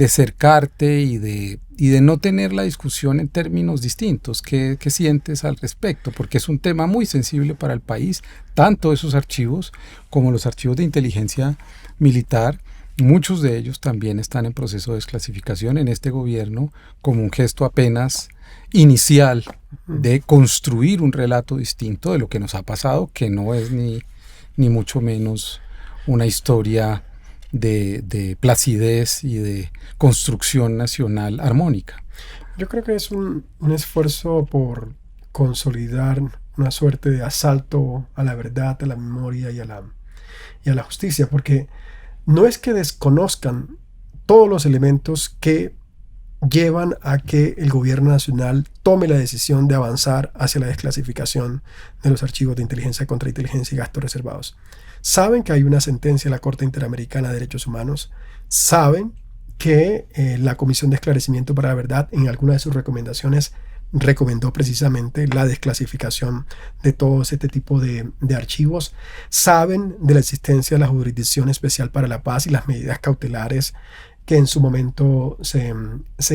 cercarte y de no tener la discusión en términos distintos? ¿Qué sientes al respecto? Porque es un tema muy sensible para el país, tanto esos archivos como los archivos de inteligencia militar. Muchos de ellos también están en proceso de desclasificación en este gobierno como un gesto apenas inicial de construir un relato distinto de lo que nos ha pasado, que no es ni mucho menos una historia de placidez y de construcción nacional armónica. Yo creo que es un esfuerzo por consolidar una suerte de asalto a la verdad, a la memoria y a la justicia, porque no es que desconozcan todos los elementos que llevan a que el gobierno nacional tome la decisión de avanzar hacia la desclasificación de los archivos de inteligencia, contrainteligencia y gastos reservados. Saben que hay una sentencia de la Corte Interamericana de Derechos Humanos, saben que la Comisión de Esclarecimiento para la Verdad en alguna de sus recomendaciones recomendó precisamente la desclasificación de todos este tipo de archivos, saben de la existencia de la Jurisdicción Especial para la Paz y las medidas cautelares que en su momento se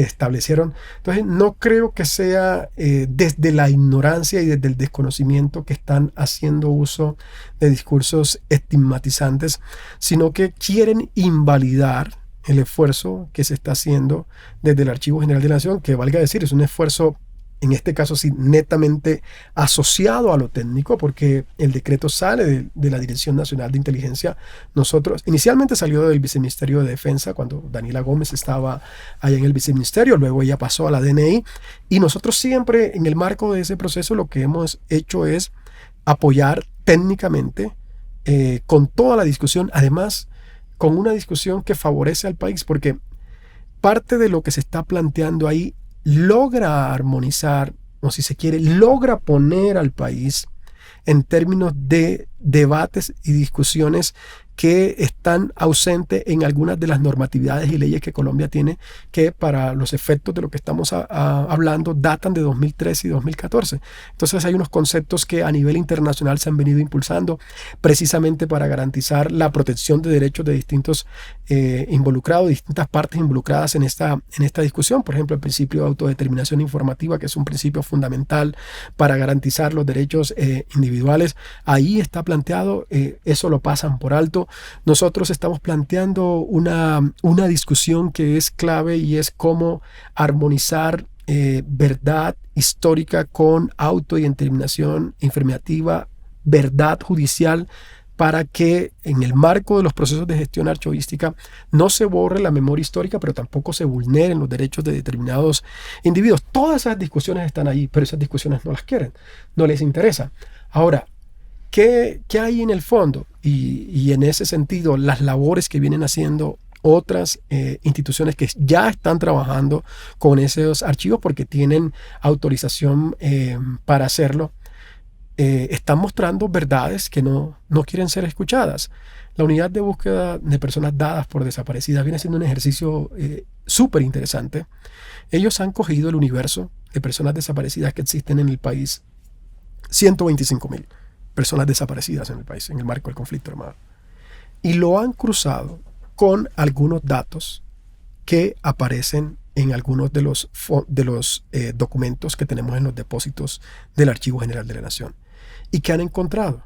establecieron. Entonces no creo que sea desde la ignorancia y desde el desconocimiento que están haciendo uso de discursos estigmatizantes, sino que quieren invalidar el esfuerzo que se está haciendo desde el Archivo General de la Nación, que valga decir, es un esfuerzo en este caso sí netamente asociado a lo técnico, porque el decreto sale de la Dirección Nacional de Inteligencia. Nosotros, inicialmente salió del Viceministerio de Defensa cuando Daniela Gómez estaba allá en el Viceministerio, luego ella pasó a la DNI, y nosotros siempre en el marco de ese proceso lo que hemos hecho es apoyar técnicamente con toda la discusión, además con una discusión que favorece al país, porque parte de lo que se está planteando ahí logra armonizar, o si se quiere, logra poner al país en términos de debates y discusiones que están ausentes en algunas de las normatividades y leyes que Colombia tiene, que para los efectos de lo que estamos hablando datan de 2013 y 2014. Entonces hay unos conceptos que a nivel internacional se han venido impulsando precisamente para garantizar la protección de derechos de distintos involucrados, distintas partes involucradas en esta discusión. Por ejemplo, el principio de autodeterminación informativa, que es un principio fundamental para garantizar los derechos individuales. Ahí está planteado, eso lo pasan por alto. Nosotros estamos planteando una discusión que es clave y es cómo armonizar verdad histórica con autodeterminación informativa, verdad judicial, para que en el marco de los procesos de gestión archivística no se borre la memoria histórica, pero tampoco se vulneren los derechos de determinados individuos. Todas esas discusiones están ahí, pero esas discusiones no las quieren, no les interesa. Ahora, ¿qué hay en el fondo? Y en ese sentido, las labores que vienen haciendo otras instituciones que ya están trabajando con esos archivos porque tienen autorización para hacerlo, están mostrando verdades que no quieren ser escuchadas. La unidad de búsqueda de personas dadas por desaparecidas viene siendo un ejercicio súper interesante. Ellos han cogido el universo de personas desaparecidas que existen en el país, 125,000 personas desaparecidas en el país, en el marco del conflicto armado, y lo han cruzado con algunos datos que aparecen en algunos de los documentos que tenemos en los depósitos del Archivo General de la Nación, y que han encontrado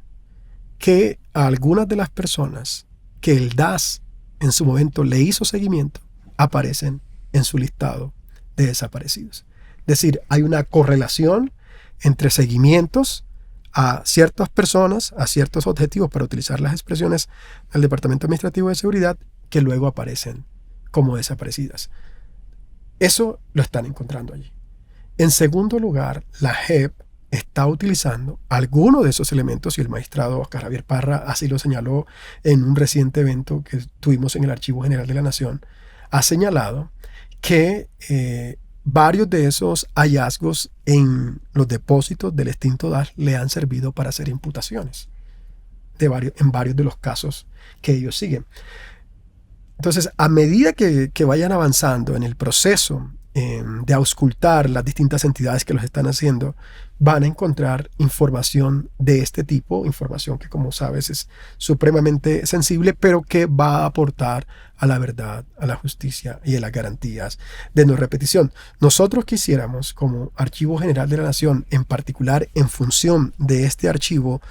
que a algunas de las personas que el DAS en su momento le hizo seguimiento aparecen en su listado de desaparecidos. Es decir, hay una correlación entre seguimientos a ciertas personas, a ciertos objetivos, para utilizar las expresiones del Departamento Administrativo de Seguridad, que luego aparecen como desaparecidas. Eso lo están encontrando allí. En segundo lugar, la JEP está utilizando algunos de esos elementos, y el magistrado Oscar Javier Parra así lo señaló en un reciente evento que tuvimos en el Archivo General de la Nación. Ha señalado que varios de esos hallazgos en los depósitos del extinto DAS le han servido para hacer imputaciones en varios de los casos que ellos siguen. Entonces, a medida que vayan avanzando en el proceso de auscultar las distintas entidades que los están haciendo, van a encontrar información de este tipo, información que, como sabes, es supremamente sensible, pero que va a aportar a la verdad, a la justicia y a las garantías de no repetición. Nosotros quisiéramos, como Archivo General de la Nación, en particular en función de este archivo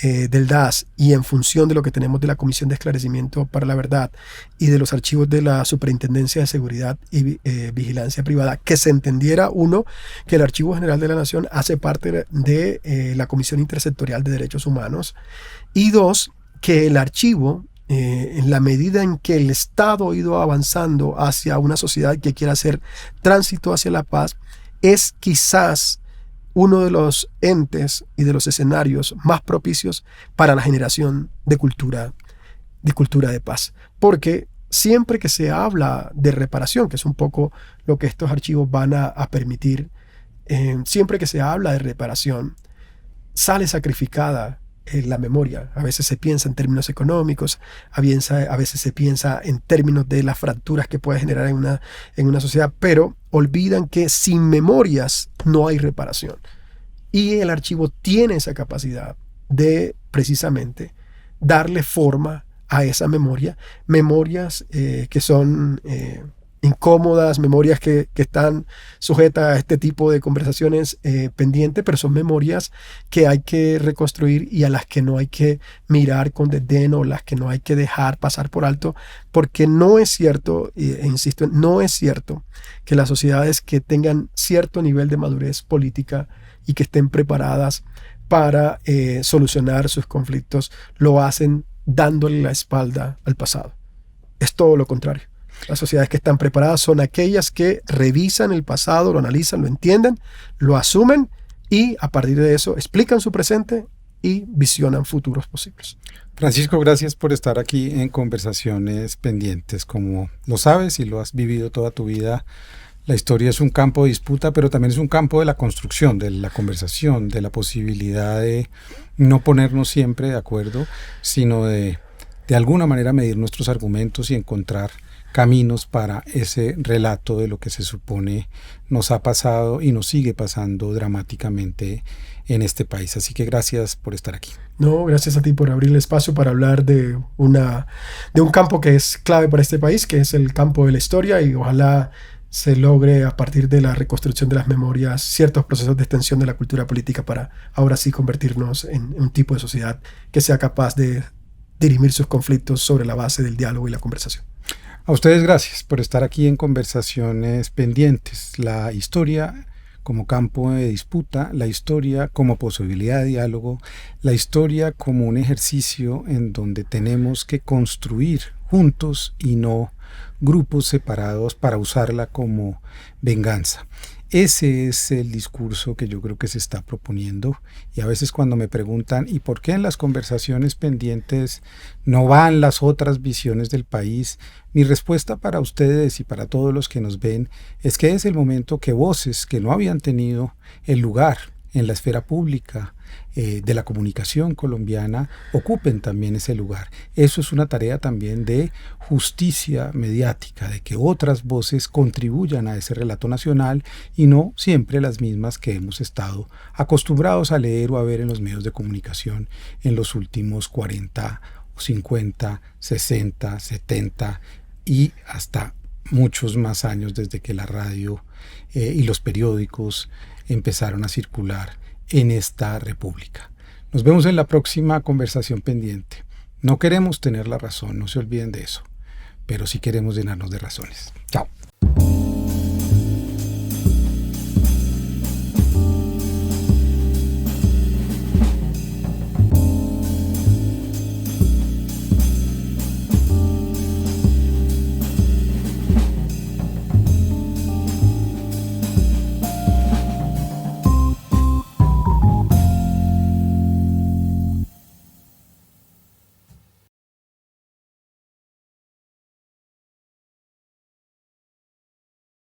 del DAS y en función de lo que tenemos de la Comisión de Esclarecimiento para la Verdad y de los archivos de la Superintendencia de Seguridad y Vigilancia Privada, que se entendiera, uno, que el Archivo General de la Nación hace parte de la Comisión Intersectorial de Derechos Humanos, y dos, que el archivo, en la medida en que el Estado ha ido avanzando hacia una sociedad que quiera hacer tránsito hacia la paz, es quizás uno de los entes y de los escenarios más propicios para la generación de cultura de paz. Porque siempre que se habla de reparación, que es un poco lo que estos archivos van a permitir, siempre que se habla de reparación, sale sacrificada la memoria. A veces se piensa en términos económicos, a veces se piensa en términos de las fracturas que puede generar en una sociedad, pero olvidan que sin memorias no hay reparación. Y el archivo tiene esa capacidad de precisamente darle forma a esa memoria, memorias que son incómodas, memorias que están sujetas a este tipo de conversaciones pendientes, pero son memorias que hay que reconstruir y a las que no hay que mirar con desdén, o las que no hay que dejar pasar por alto, porque no es cierto, e insisto, no es cierto que las sociedades que tengan cierto nivel de madurez política y que estén preparadas para solucionar sus conflictos lo hacen dándole la espalda al pasado. Es todo lo contrario. Las sociedades que están preparadas son aquellas que revisan el pasado, lo analizan, lo entienden, lo asumen y a partir de eso explican su presente y visionan futuros posibles. Francisco, gracias por estar aquí en Conversaciones Pendientes. Como lo sabes y lo has vivido toda tu vida, la historia es un campo de disputa, pero también es un campo de la construcción, de la conversación, de la posibilidad de no ponernos siempre de acuerdo, sino de de alguna manera medir nuestros argumentos y encontrar caminos para ese relato de lo que se supone nos ha pasado y nos sigue pasando dramáticamente en este país. Así que gracias por estar aquí. No, gracias a ti por abrir el espacio para hablar de un campo que es clave para este país, que es el campo de la historia, y ojalá se logre a partir de la reconstrucción de las memorias ciertos procesos de extensión de la cultura política para ahora sí convertirnos en un tipo de sociedad que sea capaz de dirimir sus conflictos sobre la base del diálogo y la conversación. A ustedes gracias por estar aquí en Conversaciones Pendientes. La historia como campo de disputa, la historia como posibilidad de diálogo, la historia como un ejercicio en donde tenemos que construir juntos y no grupos separados para usarla como venganza. Ese es el discurso que yo creo que se está proponiendo, y a veces cuando me preguntan ¿y por qué en las conversaciones pendientes no van las otras visiones del país? Mi respuesta para ustedes y para todos los que nos ven es que es el momento que voces que no habían tenido el lugar en la esfera pública de la comunicación colombiana ocupen también ese lugar. Eso es una tarea también de justicia mediática, de que otras voces contribuyan a ese relato nacional y no siempre las mismas que hemos estado acostumbrados a leer o a ver en los medios de comunicación en los últimos 40, 50, 60, 70 y hasta muchos más años desde que la radio y los periódicos empezaron a circular en esta república. Nos vemos en la próxima conversación pendiente. No queremos tener la razón, no se olviden de eso, pero sí queremos llenarnos de razones. Chao.